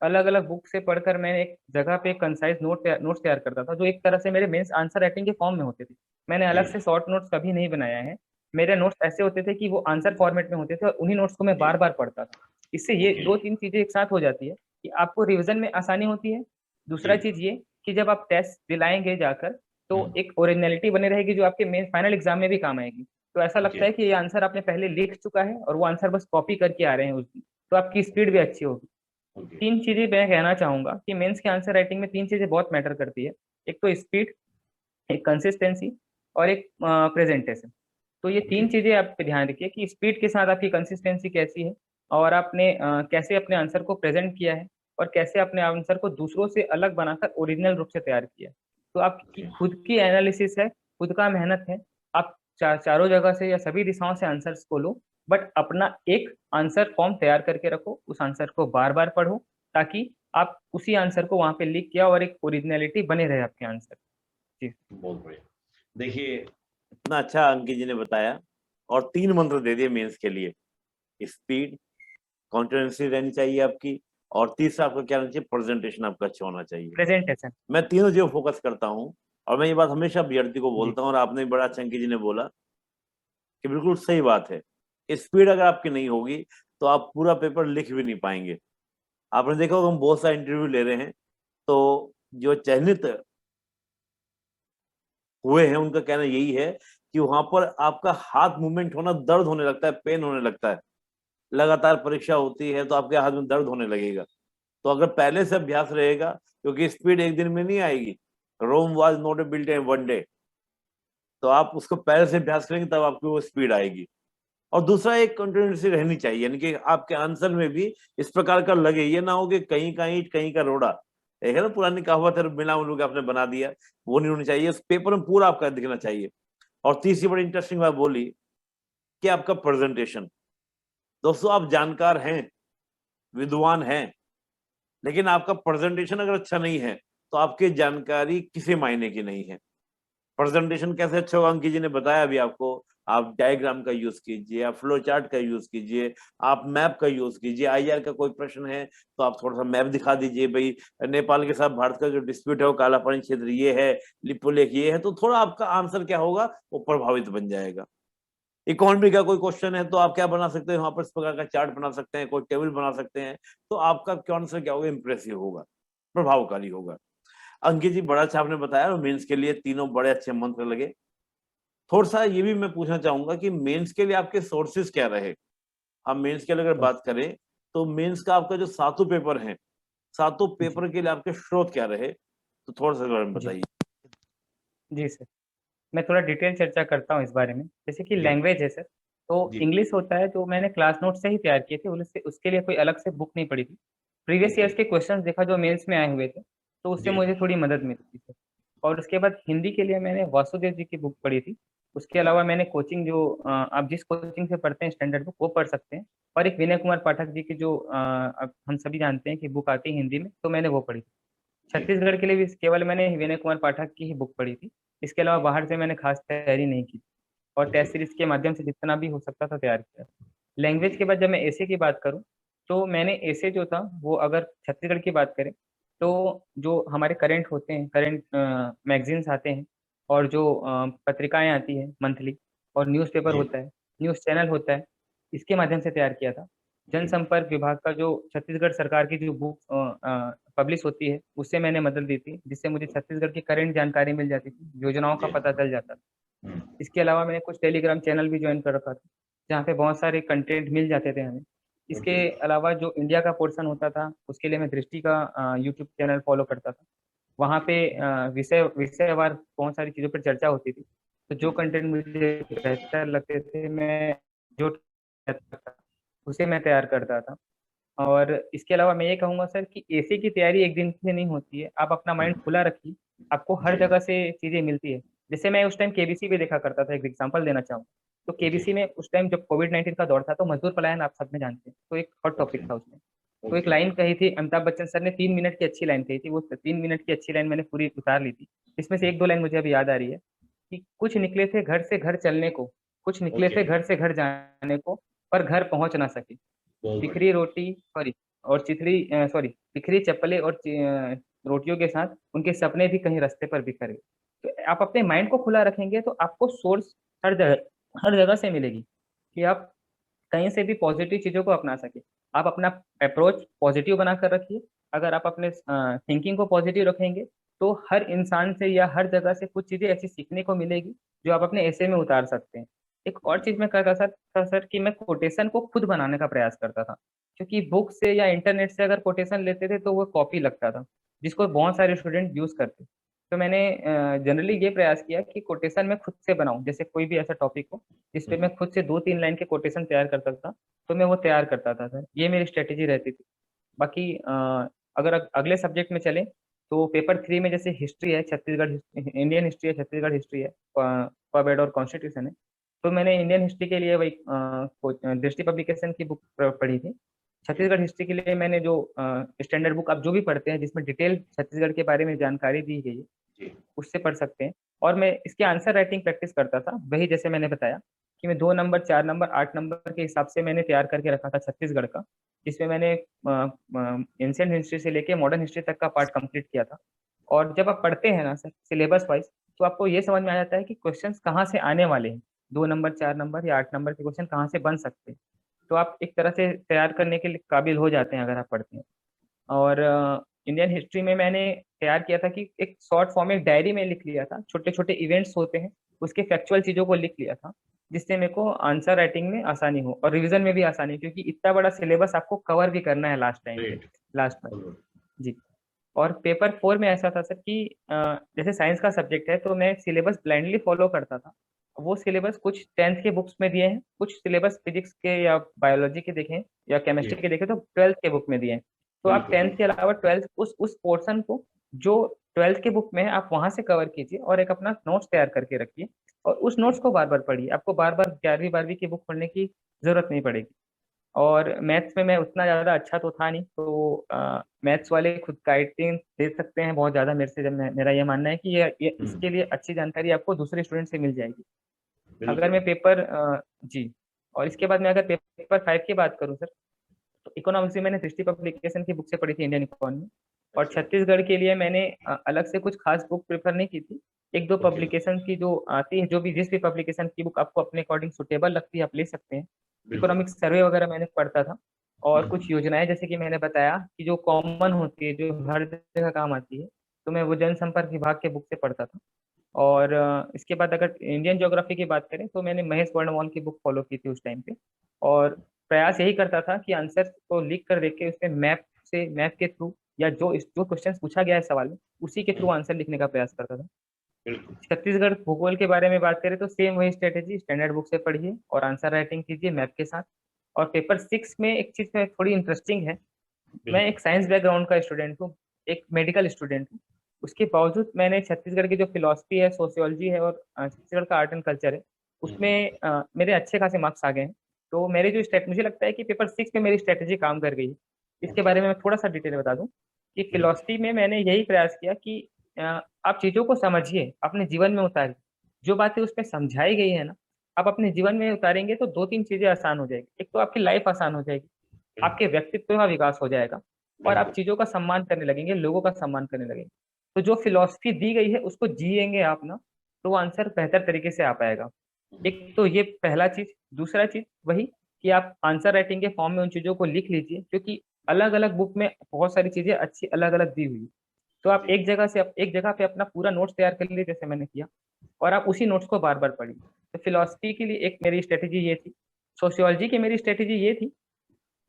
अलग अलग बुक से पढ़कर मैं एक जगह पे कंसाइज नोट्स तैयार करता था, जो एक तरह से मेरे मेंस आंसर राइटिंग के फॉर्म में होते थे। मैंने अलग जी से शॉर्ट नोट्स कभी नहीं बनाया है। मेरे नोट्स ऐसे होते थे कि वो आंसर फॉर्मेट में होते थे, और उन्हीं नोट्स को मैं जी। बार बार पढ़ता था। इससे ये ओके। दो तीन चीजें एक साथ हो जाती है कि आपको रिवीजन में आसानी होती है। दूसरा जी। चीज ये कि जब आप टेस्ट दिलाएंगे जाकर, तो हम्म। एक ओरिजिनलिटी बनी रहेगी जो आपके मेन फाइनल एग्जाम में भी काम आएगी। तो ऐसा लगता जी। है कि ये आंसर आपने पहले लिख चुका है और वो आंसर बस कॉपी करके आ रहे हैं उस दिन, तो आपकी स्पीड भी अच्छी होगी। ओके। तीन चीजें मैं कहना चाहूंगा कि मेंस के आंसर राइटिंग में तीन चीजें बहुत मैटर करती है। एक तो स्पीड, एक कंसिस्टेंसी, और एक प्रेजेंटेशन। तो ये ओके। तीन चीजें आप पे ध्यान रखिए कि स्पीड के साथ आपकी कंसिस्टेंसी कैसी है, और आपने कैसे अपने आंसर को प्रेजेंट किया है और कैसे अपने आंसर को दूसरों से अलग बनाकर ओरिजिनल रूप से तैयार किया है। तो आपकी खुद की एनालिसिस है, खुद का मेहनत है। आप चारों जगह से या सभी दिशाओं से आंसर्स को लो, बट अपना एक आंसर फॉर्म तैयार करके रखो, उस आंसर को बार बार पढ़ो, ताकि आप उसी आंसर को वहां पे लिख किया और एक ओरिजिनलिटी बने रहे आपके आंसर। जी बहुत बढ़िया। देखिए, इतना अच्छा अंकित जी ने बताया और 3 मंत्र दे दिए मेंस के लिए। स्पीड, कॉन्फिडेंसी रहनी चाहिए आपकी, और तीसरा आपका क्या रहना चाहिए, प्रेजेंटेशन आपका अच्छा होना चाहिए। प्रेजेंटेशन। मैं तीनों चीजों फोकस करता हूँ, और मैं ये बात हमेशा अभ्यर्थी को जी बोलता हूँ, और आपने भी बड़ा अच्छा अंकित जी ने बोला कि बिल्कुल सही बात है। स्पीड अगर आपकी नहीं होगी तो आप पूरा पेपर लिख भी नहीं पाएंगे। आपने देखा होगा हम बहुत सारे इंटरव्यू ले रहे हैं, तो जो चयनित हुए हैं उनका कहना यही है कि वहां पर आपका हाथ मूवमेंट होना, दर्द होने लगता है, पेन होने लगता है। लगातार परीक्षा होती है तो आपके हाथ में दर्द होने लगेगा। तो अगर पहले से अभ्यास रहेगा, क्योंकि स्पीड एक दिन में नहीं आएगी, Rome was not built in one day, तो आप उसको पहले से अभ्यास करेंगे तब आपकी वो स्पीड आएगी। और दूसरा, एक कंटिन्यूटी रहनी चाहिए, यानी कि आपके आंसर में भी इस प्रकार का लगे, ये ना हो कि कहीं का ईंट कहीं का रोड़ा। एक है ना पुरानी कहावत है, बिना उल्लू के आपने बना दिया, वो नहीं होनी चाहिए। उस पेपर में पूरा आपका दिखना चाहिए। और तीसरी बड़ी इंटरेस्टिंग बात बोली कि आपका प्रेजेंटेशन। दोस्तों, आप जानकार हैं, विद्वान हैं, लेकिन आपका प्रेजेंटेशन अगर अच्छा नहीं है तो आपकी जानकारी किसी मायने की नहीं है। प्रेजेंटेशन कैसे अच्छा होगा, अंकित जी ने बताया अभी आपको। आप डायग्राम का यूज कीजिए, आप फ्लो चार्ट का यूज कीजिए, आप मैप का यूज कीजिए। आईआर का कोई प्रश्न है तो आप थोड़ा सा मैप दिखा दीजिए, भाई नेपाल के साथ भारत का जो डिस्प्यूट है वो काला पानी क्षेत्र ये है, लिपुलेख ये है, तो थोड़ा आपका आंसर क्या होगा, वो प्रभावित बन जाएगा। इकोनॉमी का कोई क्वेश्चन है तो आप क्या बना सकते हैं, वहां पर इस प्रकार का चार्ट बना सकते हैं, कोई टेबल बना सकते हैं, तो आपका आंसर क्या होगा, इंप्रेसिव होगा, प्रभावकारी होगा। अंकित जी, बड़ा अच्छा आपने बताया, और मेंस के लिए तीनों बड़े अच्छे मंत्र लगे। थोड़ा सा ये भी मैं पूछना चाहूंगा कि मेंस के लिए आपके सोर्सेज क्या रहे। हम मेंस के लिए अगर बात करें तो मेंस का आपका जो सातों पेपर हैं, सातों जी पेपर के लिए आपके स्रोत क्या रहे, तो थोड़ा सा इस बारे में जी बताइए। जी सर, मैं थोड़ा डिटेल चर्चा करता हूँ इस बारे में। जैसे कि जी लैंग्वेज है सर, तो जी। इंग्लिश होता है जो मैंने क्लास नोट से ही तैयार किए थे, उससे उसके लिए कोई अलग से बुक नहीं पड़ी थी। Previous okay. ईयर्स के क्वेश्चंस देखा जो मेंस में आए हुए थे, तो उससे जी मुझे थोड़ी मदद मिली थी सर। और उसके बाद हिंदी के लिए मैंने वासुदेव जी की बुक पढ़ी थी। उसके अलावा मैंने कोचिंग जो आप जिस कोचिंग से पढ़ते हैं स्टैंडर्ड बुक वो पढ़ सकते हैं। और एक विनय कुमार पाठक जी की जो अब हम सभी जानते हैं कि बुक आती है हिंदी में, तो मैंने वो पढ़ी थी। जी। छत्तीसगढ़ के लिए भी केवल मैंने विनय कुमार पाठक की ही बुक पढ़ी थी। इसके अलावा बाहर से मैंने खास तैयारी नहीं की। और ओके। टेस्ट सीरीज के माध्यम से जितना भी हो सकता था तैयार किया। लैंग्वेज के बाद जब मैं एसे की बात करूं, तो मैंने एसे जो था वो, अगर छत्तीसगढ़ की बात करें, तो जो हमारे करंट होते हैं, करंट मैगजीन्स आते हैं, और जो पत्रिकाएं आती हैं मंथली, और न्यूज़पेपर जी होता है, न्यूज़ चैनल होता है, इसके माध्यम से तैयार किया था। जी। जनसंपर्क विभाग का जो छत्तीसगढ़ सरकार की जो बुक पब्लिश होती है, उससे मैंने मदद ली थी, जिससे मुझे छत्तीसगढ़ की करंट जानकारी मिल जाती थी, योजनाओं का जी। पता चल जाता था। हम्म। इसके अलावा मैंने कुछ टेलीग्राम चैनल भी ज्वाइन कर रखा था, जहाँ पे बहुत सारे कंटेंट मिल जाते थे हमें। इसके ओके। अलावा जो इंडिया का पोर्शन होता था, उसके लिए मैं दृष्टि का यूट्यूब चैनल फॉलो करता था। वहाँ पे विषय विषयवार बहुत सारी चीज़ों पर चर्चा होती थी। तो जो कंटेंट मुझे बेहतर लगते थे, मैं जो उसे मैं तैयार करता था। और इसके अलावा मैं ये कहूँगा सर कि एसी की तैयारी एक दिन से नहीं होती है। आप अपना माइंड खुला रखिए, आपको हर जी जगह से चीज़ें मिलती है। जैसे मैं उस टाइम केबीसी भी देखा करता था, एक एग्जांपल देना चाहूँ। तो जी। केबीसी में उस टाइम जब कोविड-19 का दौर था, तो मजदूर पलायन आप सब में जानते हैं, तो एक हॉट ओके। टॉपिक था उसमें। तो एक ओके। लाइन कही थी, अमिताभ बच्चन सर ने 3 मिनट की अच्छी लाइन कही थी, वो 3 मिनट की अच्छी लाइन मैंने पूरी उतार ली थी। इसमें से 1-2 लाइन मुझे अभी याद आ रही है कि कुछ निकले थे घर से घर चलने को, कुछ निकले ओके। थे घर से घर जाने को, पर घर पहुँच ना सके। बहुत बिखरी बढ़िया। रोटी सॉरी और चिथड़ी सॉरी बिखरी चप्पलें और रोटियों के साथ उनके सपने भी कहीं रास्ते पर बिखर गए। तो आप अपने माइंड को खुला रखेंगे तो आपको सोर्स हर जगह से मिलेगी, कि आप कहीं से भी पॉजिटिव चीज़ों को अपना सकें। आप अपना अप्रोच पॉजिटिव बनाकर रखिए। अगर आप अपने थिंकिंग को पॉजिटिव रखेंगे, तो हर इंसान से या हर जगह से कुछ चीज़ें ऐसी सीखने को मिलेगी, जो आप अपने एसे में उतार सकते हैं। एक और चीज़ मैं करता था सर, कि मैं कोटेशन को खुद बनाने का प्रयास करता था। क्योंकि बुक से या इंटरनेट से अगर कोटेशन लेते थे, तो वो कॉपी लगता था, जिसको बहुत सारे स्टूडेंट यूज़ करते। तो मैंने जनरली ये प्रयास किया कि कोटेशन मैं खुद से बनाऊं, जैसे कोई भी ऐसा टॉपिक हो जिस पे मैं खुद से 2-3 लाइन के कोटेशन तैयार कर सकता, तो मैं वो तैयार करता था सर। ये मेरी स्ट्रेटेजी रहती थी। बाकी अगर अगले सब्जेक्ट में चले, तो पेपर 3 में जैसे हिस्ट्री है, छत्तीसगढ़ इंडियन हिस्ट्री है, छत्तीसगढ़ हिस्ट्री है, पवेड और कॉन्स्टिट्यूशन है। तो मैंने इंडियन हिस्ट्री के लिए वही दृष्टि पब्लिकेशन की बुक पढ़ी थी। छत्तीसगढ़ हिस्ट्री के लिए मैंने जो स्टैंडर्ड बुक आप जो भी पढ़ते हैं जिसमें डिटेल छत्तीसगढ़ के बारे में जानकारी दी गई है, उससे पढ़ सकते हैं। और मैं इसके आंसर राइटिंग प्रैक्टिस करता था, वही जैसे मैंने बताया कि मैं 2 नंबर, 4 नंबर, 8 नंबर के हिसाब से मैंने तैयार करके रखा था छत्तीसगढ़ का, जिसमें मैंने एंशियंट हिस्ट्री से लेके मॉडर्न हिस्ट्री तक का पार्ट कंप्लीट किया था। और जब आप पढ़ते हैं ना सर सिलेबस वाइज, तो आपको ये समझ में आ जाता है कि क्वेश्चंस कहाँ से आने वाले हैं, 2 नंबर, 4 नंबर या 8 नंबर के क्वेश्चन कहाँ से बन सकते हैं। तो आप एक तरह से तैयार करने के लिए काबिल हो जाते हैं अगर आप पढ़ते हैं। और इंडियन हिस्ट्री में मैंने तैयार किया था कि एक शॉर्ट फॉर्म एक डायरी में लिख लिया था, छोटे छोटे इवेंट्स होते हैं उसके फैक्चुअल चीजों को लिख लिया था, जिससे मेरे को आंसर राइटिंग में आसानी हो और रिवीजन में भी आसानी, क्योंकि इतना बड़ा सिलेबस आपको कवर भी करना है लास्ट टाइम पे, लास्ट में। जी। और पेपर 4 में ऐसा था सर कि जैसे साइंस का सब्जेक्ट है तो मैं सिलेबस ब्लाइंडली फॉलो करता था। वो सिलेबस कुछ 10th के बुक्स में दिए हैं, कुछ सिलेबस फिजिक्स के या बायोलॉजी के देखें या केमिस्ट्री के देखें तो 12th के बुक में दिए हैं। तो आप 10th के अलावा 12th उस पोर्शन को जो 12th के बुक में है आप वहां से कवर कीजिए और एक अपना नोट्स तैयार करके रखिए, और उस नोट्स को बार बार पढ़िए। आपको बार बार 11वीं 12वीं की बुक पढ़ने की जरूरत नहीं पड़ेगी। और मैथ्स में मैं उतना ज़्यादा अच्छा तो था नहीं, तो मैथ्स वाले खुद गाइडिंग दे सकते हैं बहुत ज़्यादा मेरे से। जब मेरा ये मानना है कि ये इसके लिए अच्छी जानकारी आपको दूसरे स्टूडेंट से मिल जाएगी। अगर मैं जी। और इसके बाद मैं अगर पेपर 5 की बात करूँ सर, तो इकोनॉमिक्स में मैंने दृष्टि पब्लिकेशन की बुक से पढ़ी थी, इंडियन इकोनॉमी। और छत्तीसगढ़ के लिए मैंने अलग से कुछ खास बुक प्रेफर नहीं की थी। एक दो पब्लिकेशन की जो आती है, जो भी जिस भी पब्लिकेशन की बुक आपको अपने अकॉर्डिंग सुटेबल लगती है आप ले सकते हैं। इकोनॉमिक्स सर्वे वगैरह मैंने पढ़ता था। और कुछ योजनाएं जैसे कि मैंने बताया कि जो कॉमन होती है, जो हर जगह काम आती है, तो मैं वो जनसंपर्क विभाग के बुक से पढ़ता था। और इसके बाद अगर इंडियन ज्योग्राफी की बात करें तो मैंने महेश वर्णवाल की बुक फॉलो की थी उस टाइम पे। और प्रयास यही करता था कि आंसर को लिख कर देख के उसमें मैप के थ्रू या जो क्वेश्चन पूछा गया है सवाल में उसी के थ्रू आंसर लिखने का प्रयास करता था। छत्तीसगढ़ भूगोल के बारे में बात करें तो सेम वही स्ट्रेटेजी, स्टैंडर्ड बुक से पढ़िए और आंसर राइटिंग कीजिए मैप के साथ। और पेपर 6 में एक चीज में थोड़ी इंटरेस्टिंग है, मैं एक साइंस बैकग्राउंड का स्टूडेंट हूँ, एक मेडिकल स्टूडेंट हूँ। उसके बावजूद मैंने छत्तीसगढ़ की जो फिलोसफी है, सोशियोलॉजी है और छत्तीसगढ़ का आर्ट एंड कल्चर है, उसमें मेरे अच्छे खासे मार्क्स आ गए हैं। तो मेरी जो स्ट्रेट मुझे लगता है कि पेपर 6 में मेरी स्ट्रेटेजी काम कर गई है। इसके बारे में मैं थोड़ा सा डिटेल बता दूं कि फिलोसफी में मैंने यही प्रयास किया कि आप चीजों को समझिए, अपने जीवन में उतारिए। जो बातें उसमें समझाई गई है ना, आप अपने जीवन में उतारेंगे तो 2-3 चीजें आसान हो जाएगी। एक तो आपकी लाइफ आसान हो जाएगी, आपके व्यक्तित्व का विकास हो जाएगा, और आप चीजों का सम्मान करने लगेंगे, लोगों का सम्मान करने लगेंगे। तो जो फिलॉसफी दी गई है उसको जिएंगे आप ना, तो वो आंसर बेहतर तरीके से आ पाएगा। एक तो ये पहला चीज। दूसरा चीज वही कि आप आंसर राइटिंग के फॉर्म में उन चीजों को लिख लीजिए, क्योंकि अलग अलग बुक में बहुत सारी चीजें अच्छी अलग अलग दी हुई है। तो आप एक जगह पे अपना पूरा नोट्स तैयार कर लीजिए जैसे मैंने किया, और आप उसी नोट्स को बार बार पढ़िए। तो फिलोसफी के लिए एक मेरी स्ट्रेटेजी ये थी। सोशियोलॉजी की मेरी स्ट्रेटेजी ये थी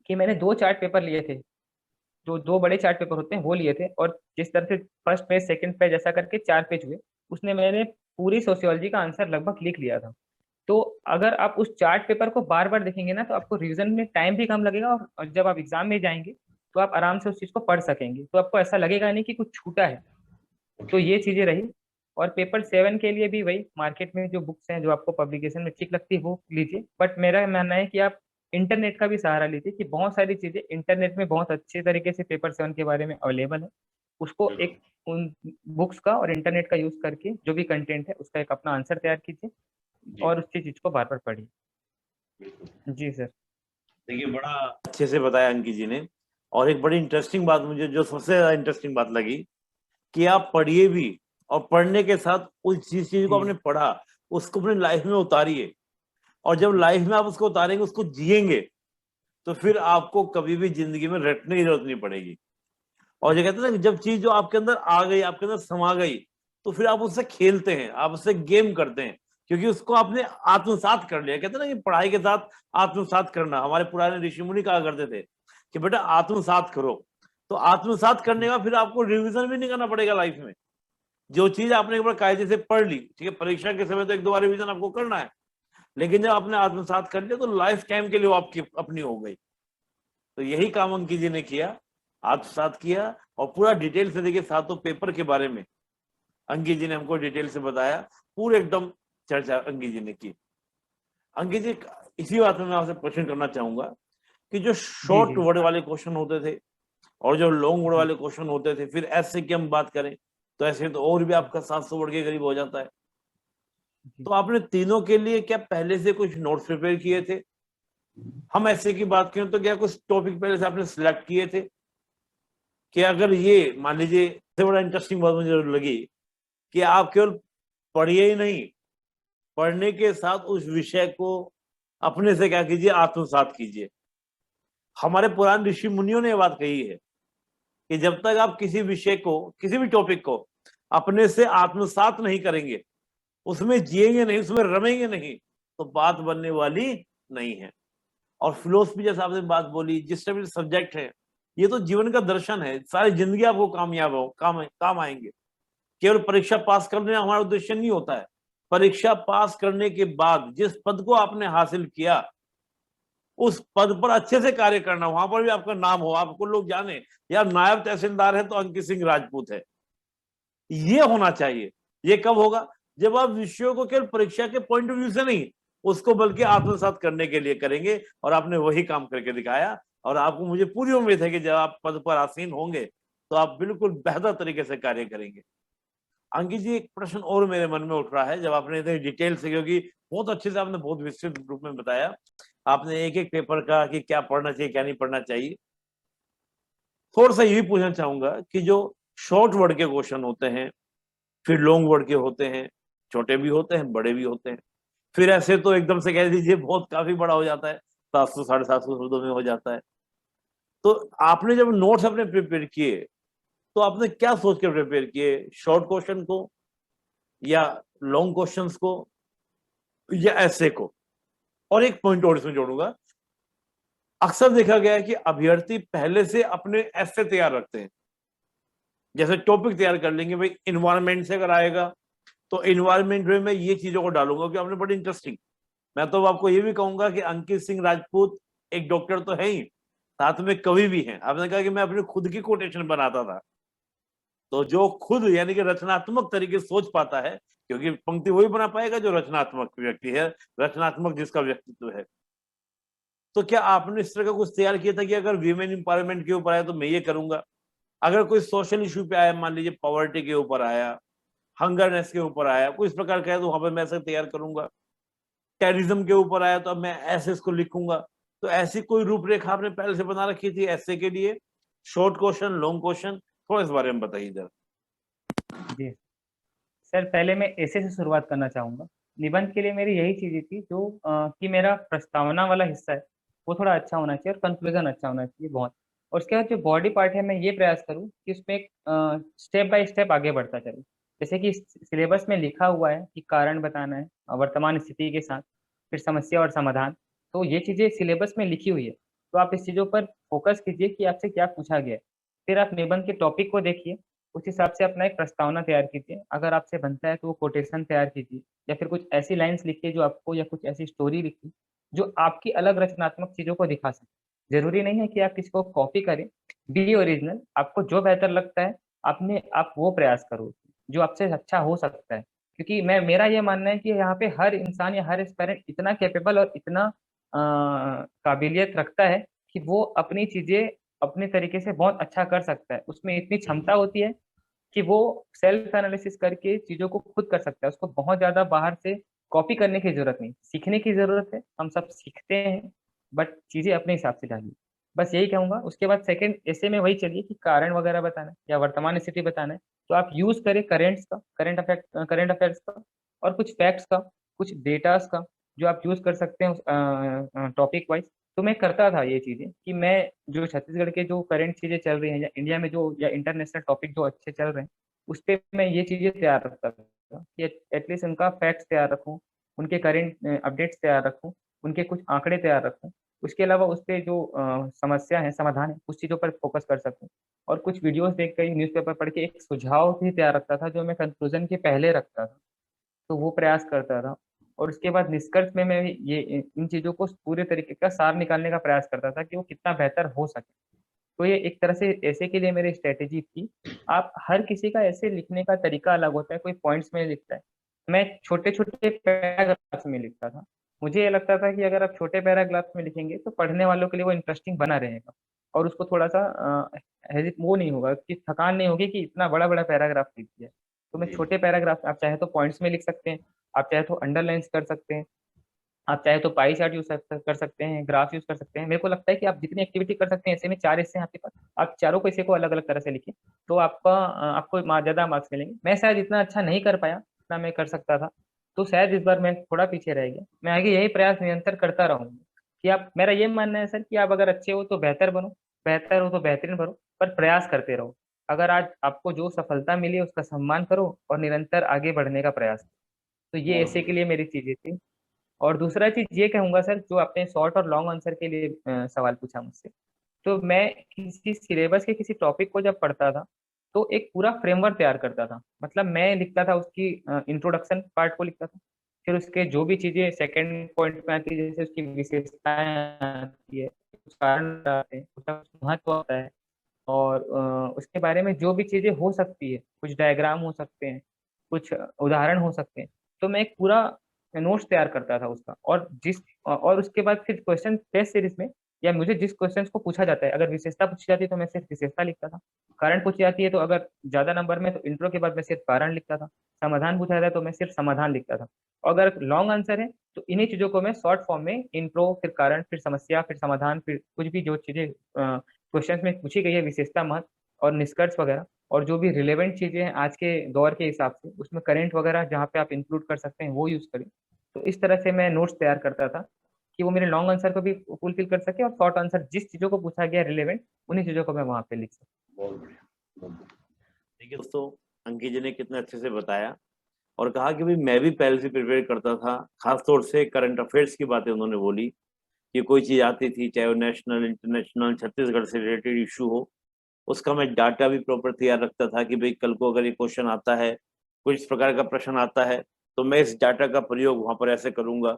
कि मैंने 2 चार्ट पेपर लिए थे, जो 2 बड़े चार्ट पेपर होते हैं वो लिए थे। और जिस तरह से फर्स्ट पेज सेकंड पेज ऐसा करके 4 पेज हुए, उसने मैंने पूरी सोशियोलॉजी का आंसर लगभग लिख लिया था। तो अगर आप उस चार्ट पेपर को बार बार देखेंगे ना, तो आपको रिवीजन में टाइम भी कम लगेगा, और जब आप एग्जाम में जाएंगे तो आप आराम से उस चीज को पढ़ सकेंगे, तो आपको ऐसा लगेगा नहीं कि कुछ छूटा है। तो ये चीजें रही। और पेपर 7 के लिए भी वही, मार्केट में जो बुक्स हैं जो आपको पब्लिकेशन में ठीक लगती है वो लीजिए, बट मेरा मानना है कि आप इंटरनेट का भी सहारा लीजिए, कि बहुत सारी चीजें इंटरनेट में बहुत अच्छे तरीके से पेपर 7 के बारे में अवेलेबल है। उसको एक उन बुक्स का और इंटरनेट का यूज करके जो भी कंटेंट है उसका एक अपना आंसर तैयार कीजिए, और उसी चीज को बार बार पढ़िए। जी सर। देखिए, बड़ा अच्छे से बताया अंकित जी ने। और एक बड़ी इंटरेस्टिंग बात, मुझे जो सबसे ज्यादा इंटरेस्टिंग बात लगी, कि आप पढ़िए भी, और पढ़ने के साथ उस चीज को जी आपने पढ़ा उसको अपने लाइफ में उतारिए। और जब लाइफ में आप उसको उतारेंगे, उसको जिएंगे, तो फिर आपको कभी भी जिंदगी में रटने की जरूरत नहीं पड़ेगी। और जो कहते हैं ना कि जब चीज जो आपके अंदर आ गई, आपके अंदर समा गई, तो फिर आप उससे खेलते हैं, आप उससे गेम करते हैं, क्योंकि उसको आपने आत्मसात कर लिया। कहते हैं ना कि पढ़ाई के साथ आत्मसात करना, हमारे पुराने ऋषि मुनि कहा करते थे कि बेटा आत्मसात करो। तो आत्मसात करने का फिर आपको रिवीजन भी नहीं करना पड़ेगा लाइफ में। जो चीज आपने एक बार कायदे से पढ़ ली, ठीक है, परीक्षा के समय तो एक दो बार रिवीजन आपको करना है, लेकिन जब आपने आत्मसात कर लिया तो लाइफ टाइम के लिए वो आपकी अपनी हो गई। तो यही काम अंकित जी ने किया, आत्मसात किया, और पूरा डिटेल से देखिए सातों पेपर के बारे में अंकित जी ने हमको डिटेल से बताया, पूरे एकदम चर्चा अंकित जी ने की। अंकित जी, इसी बात में मैं आपसे प्रश्न करना चाहूंगा कि जो जी शॉर्ट जी वर्ड वाले क्वेश्चन होते थे और जो लॉन्ग वर्ड जी वाले क्वेश्चन होते थे, फिर ऐसे की हम बात करें तो ऐसे तो और भी आपका 700 वर्ड के करीब हो जाता है। जी तो आपने तीनों के लिए क्या पहले से कुछ नोट्स प्रिपेयर किए थे? हम ऐसे की बात करें तो क्या कुछ टॉपिक पहले से आपने सिलेक्ट किए थे कि अगर ये मान लीजिए, सबसे बड़ा इंटरेस्टिंग बात मुझे लगी कि आप केवल पढ़िए ही नहीं, पढ़ने के साथ उस विषय को अपने से क्या कीजिए, आत्मसात कीजिए। हमारे पुराने ऋषि मुनियों ने ये बात कही है कि जब तक आप किसी विषय को, किसी भी टॉपिक को अपने से आत्मसात नहीं करेंगे, उसमें जिएंगे नहीं, उसमें रमेंगे नहीं, तो बात बनने वाली नहीं है। और फिलोसफी जैसे आपने बात बोली, जिस टाइप के सब्जेक्ट है, ये तो जीवन का दर्शन है, सारी जिंदगी आपको कामयाब हो, काम आएंगे। केवल परीक्षा पास करने हमारा उद्देश्य नहीं होता है। परीक्षा पास करने के बाद जिस पद को आपने हासिल किया, उस पद पर अच्छे से कार्य करना, वहां पर भी आपका नाम हो, आपको लोग जाने यार नायब तहसीलदार है तो अंकित सिंह राजपूत है, ये होना चाहिए। ये कब होगा? जब आप विषयों को केवल परीक्षा के पॉइंट ऑफ व्यू से नहीं, उसको बल्कि आत्मसात करने के लिए करेंगे, और आपने वही काम करके दिखाया। और आपको, मुझे पूरी उम्मीद है कि जब आप पद पर आसीन होंगे तो आप बिल्कुल बेहतर तरीके से कार्य करेंगे। अंकित जी, एक प्रश्न और मेरे मन में उठ रहा है, जब आपने इतने डिटेल से, क्योंकि बहुत अच्छे से आपने बहुत विस्तृत रूप में बताया, आपने एक एक पेपर का कि क्या पढ़ना चाहिए क्या नहीं पढ़ना चाहिए, थोड़ा सा ये भी पूछना चाहूंगा कि जो शॉर्ट वर्ड के क्वेश्चन होते हैं, फिर लॉन्ग वर्ड के होते हैं, छोटे भी होते हैं बड़े भी होते हैं, फिर ऐसे तो एकदम से कह दीजिए बहुत काफी बड़ा हो जाता है, 700 750 शब्दों में हो जाता है। तो आपने जब नोट्स अपने प्रिपेयर किए, तो आपने क्या सोच के प्रिपेयर किए, शॉर्ट क्वेश्चन को या लॉन्ग क्वेश्चंस को या ऐसे को? और एक पॉइंट और इसमें जोड़ूंगा, अक्सर देखा गया है कि अभ्यर्थी पहले से अपने ऐसे तैयार रखते हैं, जैसे टॉपिक तैयार कर लेंगे, भाई इन्वायरमेंट से अगर आएगा तो इन्वायरमेंट में मैं ये चीजों को डालूंगा, कि आपने बड़ी इंटरेस्टिंग। मैं तो आपको ये भी कहूंगा कि अंकित सिंह राजपूत एक डॉक्टर तो है ही, साथ में कवि भी हैं। आपने कहा कि मैं अपनी खुद की कोटेशन बनाता था, तो जो खुद यानी कि रचनात्मक तरीके से सोच पाता है, क्योंकि पंक्ति वही बना पाएगा जो रचनात्मक व्यक्ति है, रचनात्मक जिसका व्यक्तित्व है। तो क्या आपने इस तरह का कुछ तैयार किया था कि अगर वीमेन इंपावरमेंट के ऊपर आया तो मैं ये करूंगा, अगर कोई सोशल इशू पे आया, मान लीजिए पॉवर्टी के ऊपर आया, हंगरनेस के ऊपर आया, कोई इस प्रकार का है तो वहां पर मैं ऐसा तैयार करूंगा, टेररिज्म के ऊपर आया तो अब मैं ऐसे इसको लिखूंगा। तो ऐसी कोई रूपरेखा आपने पहले से बना रखी थी ऐसे के लिए, शॉर्ट क्वेश्चन लॉन्ग क्वेश्चन, थोड़ा इस बारे में बताइए जरा। जी सर, पहले मैं ऐसे से शुरुआत करना चाहूँगा। निबंध के लिए मेरी यही चीज़ें थी जो कि मेरा प्रस्तावना वाला हिस्सा है वो थोड़ा अच्छा होना चाहिए और कंक्लूजन अच्छा होना चाहिए बहुत। और उसके बाद जो बॉडी पार्ट है मैं ये प्रयास करूँ कि उसमें एक स्टेप बाय स्टेप आगे बढ़ता चलूँ। जैसे कि सिलेबस में लिखा हुआ है कि कारण बताना है वर्तमान स्थिति के साथ, फिर समस्या और समाधान। तो ये चीज़ें सिलेबस में लिखी हुई है, तो आप इस चीज़ों पर फोकस कीजिए कि आपसे क्या पूछा गया है। फिर आप निबंध के टॉपिक को देखिए, उस हिसाब से अपना एक प्रस्तावना तैयार कीजिए। अगर आपसे बनता है तो वो कोटेशन तैयार कीजिए, या फिर कुछ ऐसी लाइन्स लिखिए जो आपको, या कुछ ऐसी स्टोरी लिखिए जो आपकी अलग रचनात्मक चीज़ों को दिखा सके। ज़रूरी नहीं है कि आप किसी को कॉपी करें, बी ओरिजिनल। आपको जो बेहतर लगता है आप वो प्रयास करो, जो आपसे अच्छा हो सकता है। क्योंकि मेरा ये मानना है कि यहाँ पे हर इंसान या हर एस्पायरेंट इतना कैपेबल और इतना काबिलियत रखता है कि वो अपनी चीज़ें अपने तरीके से बहुत अच्छा कर सकता है। उसमें इतनी क्षमता होती है कि वो सेल्फ एनालिसिस करके चीज़ों को खुद कर सकता है। उसको बहुत ज़्यादा बाहर से कॉपी करने की ज़रूरत नहीं, सीखने की ज़रूरत है। हम सब सीखते हैं, बट चीज़ें अपने हिसाब से डालिए। बस यही कहूँगा। उसके बाद सेकंड ऐसे में वही चलिए कि कारण वगैरह बताना है या वर्तमान स्थिति बताना है, तो आप यूज़ करें करेंट्स का, करंट अफेयर्स का, और कुछ फैक्ट्स का, कुछ डेटास का, जो आप यूज़ कर सकते हैं उस टॉपिक वाइज़। तो मैं करता था ये चीज़ें कि मैं जो छत्तीसगढ़ के जो करंट चीज़ें चल रही हैं, या इंडिया में जो, या इंटरनेशनल टॉपिक जो अच्छे चल रहे हैं, उस पे मैं ये चीज़ें तैयार रखता था कि एटलीस्ट उनका फैक्ट्स तैयार रखूँ, उनके करंट अपडेट्स तैयार रखूँ, उनके कुछ आंकड़े तैयार रखूँ। उसके अलावा उस पे जो समस्या है, समाधान है, उस चीज़ों पर फोकस कर सकूँ। और कुछ वीडियोज़ देख कर, न्यूज़पेपर पढ़ के एक सुझाव भी तैयार रखता था, जो मैं कंक्लूज़न के पहले रखता था। तो वो प्रयास करता था और उसके बाद निष्कर्ष में मैं ये इन चीज़ों को पूरे तरीके का सार निकालने का प्रयास करता था कि वो कितना बेहतर हो सके। तो ये एक तरह से ऐसे के लिए मेरी स्ट्रैटेजी थी। आप हर किसी का ऐसे लिखने का तरीका अलग होता है, कोई पॉइंट्स में लिखता है। मैं छोटे-छोटे पैराग्राफ्स में लिखता था। मुझे ये लगता था कि अगर आप छोटे पैराग्राफ्स में लिखेंगे तो पढ़ने वालों के लिए वो इंटरेस्टिंग बना रहेगा और उसको थोड़ा-सा वो नहीं होगा कि थकान नहीं होगी कि इतना बड़ा-बड़ा पैराग्राफ लिख दिया। तो मैं जी। छोटे पैराग्राफ, आप चाहे तो पॉइंट्स में लिख सकते हैं, आप चाहे तो अंडरलाइन्स कर सकते हैं, आप चाहे तो पाई चार्ट यूज़ कर सकते हैं, ग्राफ यूज़ कर सकते हैं। मेरे को लगता है कि आप जितनी एक्टिविटी कर सकते हैं, ऐसे में 4 हिस्से हैं आपके पास, आप चारों को हिस्से को अलग-अलग तरह से लिखिए, तो आपको ज़्यादा मार्क्स मिलेंगे। मैं शायद इतना अच्छा नहीं कर पाया, जितना मैं कर सकता था, तो शायद इस बार मैं थोड़ा पीछे रह गया। मैं आगे यही प्रयास निरंतर करता रहूँगा कि आप, मेरा ये मानना है सर कि आप अगर अच्छे हो तो बेहतर बनो, बेहतर हो तो बेहतरीन बनो, पर प्रयास करते रहो। अगर आज आपको जो सफलता मिली है उसका सम्मान करो और निरंतर आगे बढ़ने का प्रयास करो। तो ये बहुत ऐसे के बढ़िया। लिए मेरी चीज़ें थी। और दूसरा चीज़ ये कहूँगा सर, जो आपने शॉर्ट और लॉन्ग आंसर के लिए सवाल पूछा मुझसे, तो मैं किसी सिलेबस के किसी टॉपिक को जब पढ़ता था, तो एक पूरा फ्रेमवर्क तैयार करता था। मतलब मैं लिखता था उसकी इंट्रोडक्शन पार्ट को लिखता था, फिर उसके जो भी चीज़ें सेकंड पॉइंट में आती है, जैसे उसकी विशेषताएँ आती है, कुछ कारण आते हैं, उसका कुछ महत्व होता है और उसके बारे में जो भी चीज़ें हो सकती है, कुछ डायग्राम हो सकते हैं, कुछ उदाहरण हो सकते हैं, तो मैं एक पूरा नोट्स तैयार करता था उसका। और उसके बाद फिर क्वेश्चन टेस्ट सीरीज में, या मुझे जिस क्वेश्चंस को पूछा जाता है, अगर विशेषता पूछी जाती है तो मैं सिर्फ विशेषता लिखता था, कारण पूछी जाती है तो अगर ज़्यादा नंबर में तो इंट्रो के बाद मैं सिर्फ कारण लिखता था, समाधान पूछा जाता है तो मैं सिर्फ समाधान लिखता था। और अगर लॉन्ग आंसर है तो इन्हीं चीज़ों को मैं शॉर्ट फॉर्म में इंट्रो, फिर कारण, फिर समस्या, फिर समाधान, फिर कुछ भी जो चीज़ें क्वेश्चंस में पूछी गई है, विशेषता, महत्व और निष्कर्ष वगैरह, और जो भी रिलेवेंट चीज़ें हैं आज के दौर के हिसाब से, उसमें करंट वगैरह जहाँ पे आप इंक्लूड कर सकते हैं वो यूज़ करें। तो इस तरह से मैं नोट्स तैयार करता था कि वो मेरे लॉन्ग आंसर को भी फुलफिल कर सके और शॉर्ट आंसर जिस चीज़ों को पूछा गया रिलेवेंट, उन्हीं चीज़ों को मैं वहाँ पे लिख सकूँ। बहुत बढ़िया। बहुत बढ़िया। देखिए दोस्तों, अंकित जी ने कितने अच्छे से बताया और कहा कि भाई मैं भी पहले से प्रिपेयर करता था। खास तौर से करंट अफेयर्स की बातें उन्होंने बोली कि कोई चीज आती थी, चाहे वो नेशनल, इंटरनेशनल, छत्तीसगढ़ से रिलेटेड इशू हो, उसका मैं डाटा भी प्रॉपर तैयार रखता था कि भाई कल को अगर ये क्वेश्चन आता है, कुछ इस प्रकार का प्रश्न आता है, तो मैं इस डाटा का प्रयोग वहां पर ऐसे करूंगा।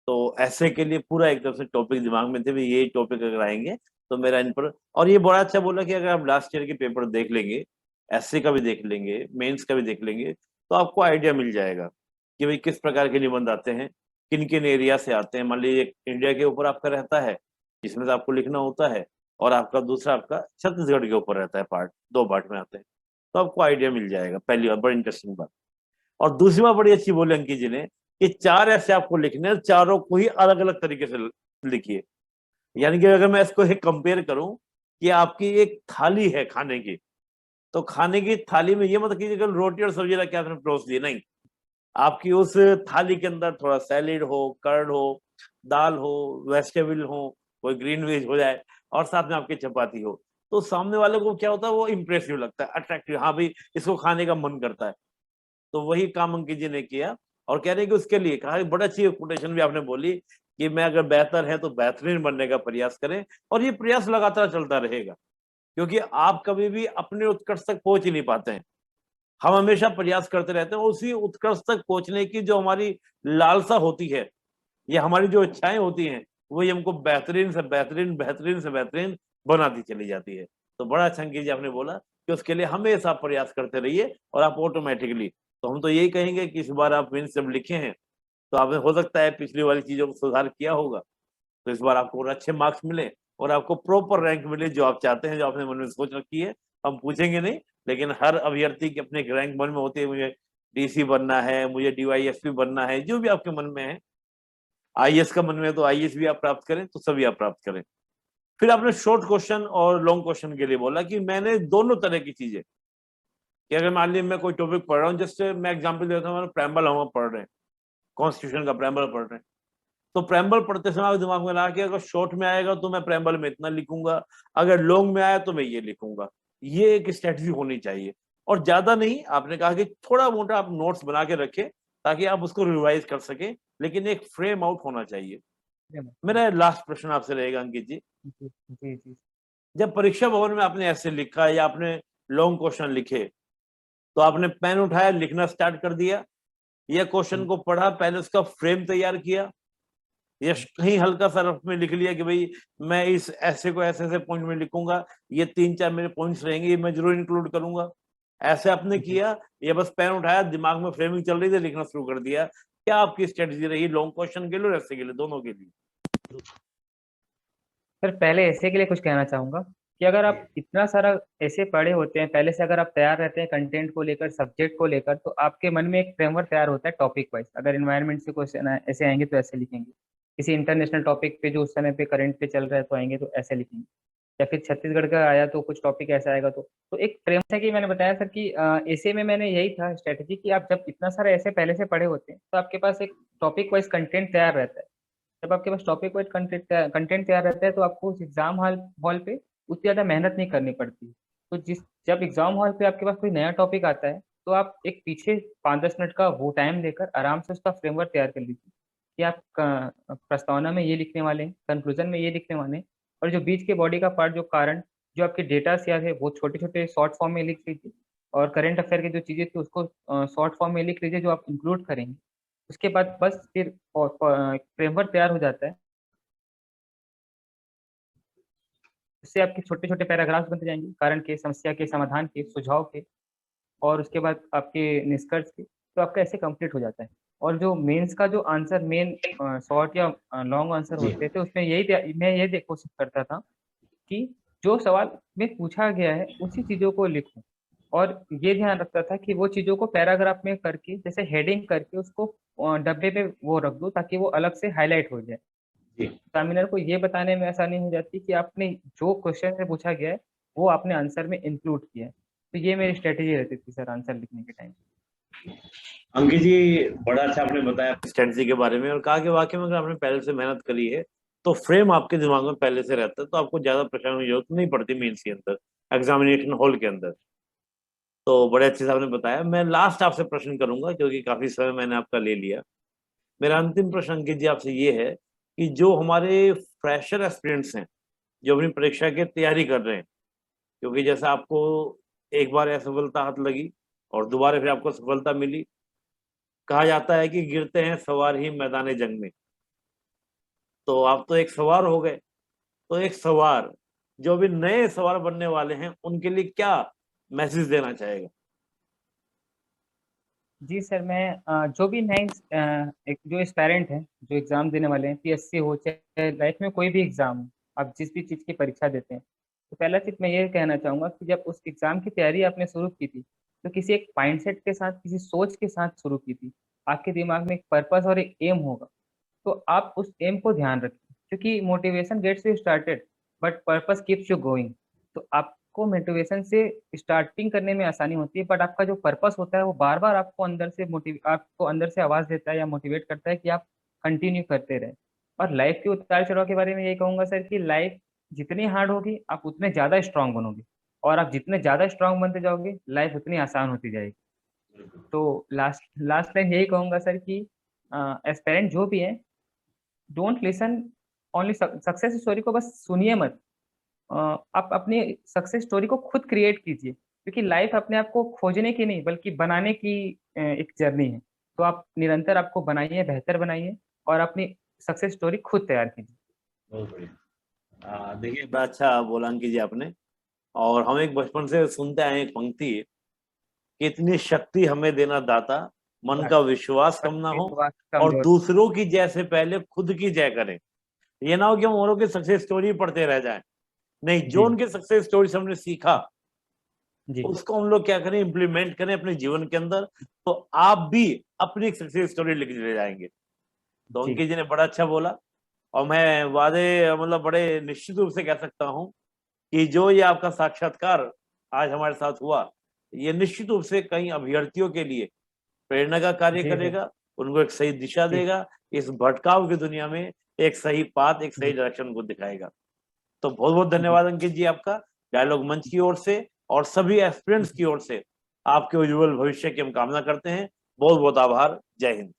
तो ऐसे के लिए पूरा एकदम से टॉपिक दिमाग में थे, भी ये टॉपिक अगर आएंगे तो मेरा इन पर। और ये बड़ा अच्छा बोला कि अगर आप लास्ट ईयर के पेपर देख लेंगे, एसए का भी देख लेंगे, मेंस का भी देख लेंगे, तो आपको आइडिया मिल जाएगा कि भाई किस प्रकार के निबंध आते हैं, किन किन एरिया से आते हैं। मान लीजिए इंडिया के ऊपर आपका रहता है, जिसमें से आपको लिखना होता है, और आपका दूसरा आपका छत्तीसगढ़ के ऊपर रहता है, पार्ट दो पार्ट में आते हैं, तो आपको आइडिया मिल जाएगा। पहली बार बड़ी इंटरेस्टिंग बात। और दूसरी बात बड़ी अच्छी बोली अंकित जी ने कि 4 ऐसे आपको लिखने हैं, चारों को ही अलग अलग तरीके से लिखिए। यानी कि अगर मैं इसको एक कंपेयर करूं कि आपकी एक थाली है खाने की, तो खाने की थाली में ये मत कीजिए कि रोटी और सब्जी रख के आपने परोस दी, नहीं। आपकी उस थाली के अंदर थोड़ा सैलेड हो, कर्ड हो, दाल हो, वेजिटेबल हो, कोई ग्रीन वेज हो जाए, और साथ में आपकी चपाती हो, तो सामने वाले को क्या होता है, वो इंप्रेसिव लगता है, अट्रैक्टिव, हाँ भाई इसको खाने का मन करता है। तो वही काम अंकित जी ने किया। और कह रहे हैं कि उसके लिए कहा, बड़ा अच्छी कोटेशन भी आपने बोली कि मैं अगर बेहतर है तो बेहतरीन बनने का प्रयास करें, और ये प्रयास लगातार चलता रहेगा, क्योंकि आप कभी भी अपने उत्कर्ष तक पहुंच ही नहीं पाते हैं। हम हमेशा प्रयास करते रहते हैं, उसी उत्कर्ष तक पहुंचने की जो हमारी लालसा होती है, ये हमारी जो इच्छाएं होती हैं, वही हमको बेहतरीन से बेहतरीन, बेहतरीन से बेहतरीन बनाती चली जाती है। तो बड़ा अच्छा अंकित जी आपने बोला कि उसके लिए हमेशा प्रयास करते रहिए, और आप ऑटोमेटिकली, तो हम तो यही कहेंगे कि इस बार आप मेंस जब लिखे हैं, तो आपने हो सकता है पिछली वाली चीजों को सुधार किया होगा, तो इस बार आपको और अच्छे मार्क्स मिले और आपको प्रॉपर रैंक मिले जो आप चाहते हैं, जो आपने मन में सोच रखी है। हम पूछेंगे नहीं, लेकिन हर अभ्यर्थी की अपनी एक रैंक मन में होती है, मुझे डीसी बनना है, मुझे डीवाईएसपी बनना है, जो भी आपके मन में है। आईएएस का मन में है तो आईएएस भी आप प्राप्त करें, तो सभी आप प्राप्त करें। फिर आपने शॉर्ट क्वेश्चन और लॉन्ग क्वेश्चन के लिए बोला कि मैंने दोनों तरह की चीजें, कि अगर मान लीजिए मैं कोई टॉपिक पढ़ रहा हूँ, जैसे मैं एग्जाम्पल देता हूँ, प्रेम्बल हम पढ़ रहे हैं, कॉन्स्टिट्यूशन का प्रेम्बल पढ़ रहे हैं, तो प्रेम्बल पढ़ते समय आप दिमाग में ला के, अगर शॉर्ट में आएगा तो मैं प्रेम्बल में इतना लिखूंगा, अगर लॉन्ग में आया तो मैं ये लिखूंगा। ये एक स्ट्रेटजी होनी चाहिए। और ज्यादा नहीं, आपने कहा कि थोड़ा मोटा आप नोट्स बना के रखें, ताकि आप उसको रिवाइज कर सकें, लेकिन एक फ्रेम आउट होना चाहिए। मेरा लास्ट प्रश्न आपसे रहेगा अंकित जी। जी जी जी। जब परीक्षा भवन में आपने ऐसे लिखा या आपने लॉन्ग क्वेश्चन लिखे, तो आपने पेन उठाया, लिखना स्टार्ट कर दिया, या क्वेश्चन को पढ़ा, पहले उसका फ्रेम तैयार किया, या कहीं हल्का सा रफ में लिख लिया कि भाई मैं इस ऐसे को ऐसे ऐसे पॉइंट में लिखूंगा, ये 3-4 मेरे पॉइंट्स रहेंगे, ये मैं जरूर इंक्लूड करूंगा, ऐसे आपने जी किया, या बस पेन उठाया, दिमाग में फ्रेमिंग चल रही थी, लिखना शुरू कर दिया? क्या आपकी स्ट्रेटजी रही लॉन्ग क्वेश्चन के लिए और ऐसे के लिए, दोनों के लिए? सर, पहले ऐसे के लिए कुछ कहना चाहूंगा कि अगर आप इतना सारा ऐसे पढ़े होते हैं पहले से, अगर आप तैयार रहते हैं कंटेंट को लेकर, सब्जेक्ट को लेकर, तो आपके मन में एक फ्रेमवर्क तैयार होता है टॉपिक वाइज। अगर इन्वायरमेंट से क्वेश्चन ऐसे आएंगे तो ऐसे लिखेंगे, किसी इंटरनेशनल टॉपिक पे जो उस समय पे करंट पे चल रहा है तो आएंगे तो ऐसे लिखेंगे, या फिर छत्तीसगढ़ का आया तो कुछ टॉपिक ऐसा आएगा। तो एक फ्रेम है कि मैंने बताया सर कि ऐसे में मैंने यही था स्ट्रेटेजी कि आप जब इतना सारा ऐसे पहले से पढ़े होते हैं तो आपके पास एक टॉपिक वाइज कंटेंट तैयार रहता है। जब आपके पास टॉपिक वाइज कंटेंट तैयार रहता है तो आपको उस एग्जाम हॉल हॉल पे उतनी ज़्यादा मेहनत नहीं करनी पड़ती। तो जब एग्जाम हॉल पे आपके पास कोई नया टॉपिक आता है तो आप एक पीछे 5-10 मिनट का वो टाइम लेकर आराम से उसका फ्रेमवर्क तैयार कर लीजिए कि आप प्रस्तावना में ये लिखने वाले हैं, कंक्लूजन में ये लिखने वाले हैं, और जो बीच के बॉडी का पार्ट, जो कारण, जो आपके डेटा शेयर है, वो छोटे छोटे शॉर्ट फॉर्म में लिख लीजिए। और करंट अफेयर की जो चीज़ें थी उसको शॉर्ट फॉर्म में लिख लीजिए जो आप इंक्लूड करेंगे। उसके बाद बस फिर फ्रेमवर्क तैयार हो जाता है। उससे आपके छोटे छोटे पैराग्राफ्स बनते जाएंगे, कारण के, समस्या के, समाधान के, सुझाव के, और उसके बाद आपके निष्कर्ष के। तो आपका ऐसे कंप्लीट हो जाता है। और जो मेंस का जो आंसर, मेन शॉर्ट या लॉन्ग आंसर जी। होते थे, उसमें मैं ये कोशिश करता था कि जो सवाल में पूछा गया है उसी चीजों को लिखूं, और ये ध्यान रखता था कि वो चीजों को पैराग्राफ में करके, जैसे हेडिंग करके उसको डब्बे पे वो रख दूं ताकि वो अलग से हाईलाइट हो जाए। जी। एग्जामिनर को ये बताने में आसानी हो जाती कि आपने जो क्वेश्चन से पूछा गया है वो आपने आंसर में इंक्लूड किया है। तो ये मेरी स्ट्रेटेजी रहती थी सर आंसर लिखने के टाइम। अंकित जी, बड़ा अच्छा आपने बताया स्ट्रेटजी के बारे में, और कहा कि वाकई में अगर आपने पहले से मेहनत करी है तो फ्रेम आपके दिमाग में पहले से रहता है, तो आपको ज्यादा परेशानी की जरूरत नहीं पड़ती मेंस के अंदर, एग्जामिनेशन हॉल के अंदर। तो बड़े अच्छे से आपने बताया। मैं लास्ट आपसे प्रश्न करूंगा क्योंकि काफी समय मैंने आपका ले लिया। मेरा अंतिम प्रश्न अंकित जी आपसे ये है कि जो हमारे फ्रेशर एस्पिरेंट्स हैं, जो अपनी परीक्षा की तैयारी कर रहे हैं, क्योंकि जैसा आपको एक बार असफलता हाथ लगी और दोबारा फिर आपको सफलता मिली, कहा जाता है कि गिरते हैं सवार ही मैदान जंग में। तो आप तो एक सवार हो गए, तो एक सवार जो भी नए सवार बनने वाले हैं उनके लिए क्या मैसेज देना चाहेगा? जी सर, मैं जो भी नए एक जो एस्पायरेंट हैं, जो एग्जाम देने वाले हैं, पीएससी हो चाहे लाइफ में कोई भी एग्जाम हो, आप जिस भी चीज़ की परीक्षा देते हैं, तो पहला चीज मैं ये कहना चाहूंगा कि जब उस एग्जाम की तैयारी आपने शुरू की थी तो किसी एक माइंडसेट के साथ, किसी सोच के साथ शुरू की थी। आपके दिमाग में एक पर्पस और एक एम होगा, तो आप उस एम को ध्यान रखें, क्योंकि motivation gets you started but purpose keeps you going. तो आपको मोटिवेशन से स्टार्टिंग करने में आसानी होती है, बट आपका जो पर्पस होता है वो बार बार आपको अंदर से आवाज देता है या मोटिवेट करता है कि आप कंटिन्यू करते रहे। और लाइफ के उतार चढ़ाव के बारे में यही कहूंगा सर कि लाइफ जितनी हार्ड होगी आप उतने ज्यादा स्ट्रांग बनोगे, और आप जितने ज्यादा स्ट्रांग बनते जाओगे लाइफ उतनी आसान होती जाएगी। तो लास्ट लास्ट लाइन यही कहूंगा सर कि एस्पेरेंट जो भी है, don't listen only success story को बस सुनिए मत। आप अपनी सक्सेस स्टोरी को खुद क्रिएट कीजिए, क्योंकि लाइफ अपने आप को खोजने की नहीं बल्कि बनाने की एक जर्नी है। तो आप निरंतर आपको बनाइए, बेहतर बनाइए, और अपनी सक्सेस स्टोरी खुद तैयार कीजिए। बहुत बढ़िया। देखिए, बड़ा अच्छा बोला अंकित जी आपने। और हम एक बचपन से सुनते आए हैं एक पंक्ति है कि इतनी शक्ति हमें देना दाता, मन का विश्वास कम ना हो, विश्वास और कमजोर। दूसरों की जय से पहले खुद की जय करें। ये ना हो कि हम औरों की सक्सेस स्टोरी पढ़ते रह जाएं। नहीं, जो जी उनके सक्सेस स्टोरी से हमने सीखा जी उसको हम लोग क्या करें, इम्प्लीमेंट करें अपने जीवन के अंदर, तो आप भी अपनी एक सक्सेस स्टोरी लिख ले जाएंगे। तो जी अंकित जी ने बड़ा अच्छा बोला। और मैं वादे मतलब बड़े निश्चित रूप से कह सकता हूं कि जो ये आपका साक्षात्कार आज हमारे साथ हुआ, ये निश्चित रूप से कई अभ्यर्थियों के लिए प्रेरणा का कार्य जी सर। करेगा, उनको एक सही दिशा जी देगा, इस भटकाव की दुनिया में एक सही पाथ, एक सही जी डायरेक्शन को दिखाएगा। तो बहुत बहुत जी। धन्यवाद अंकित जी आपका, डायलॉग मंच की ओर से और सभी एस्पिरेंट्स की ओर से आपके उज्जवल भविष्य की हम कामना करते हैं। बहुत बहुत आभार। जय हिंद।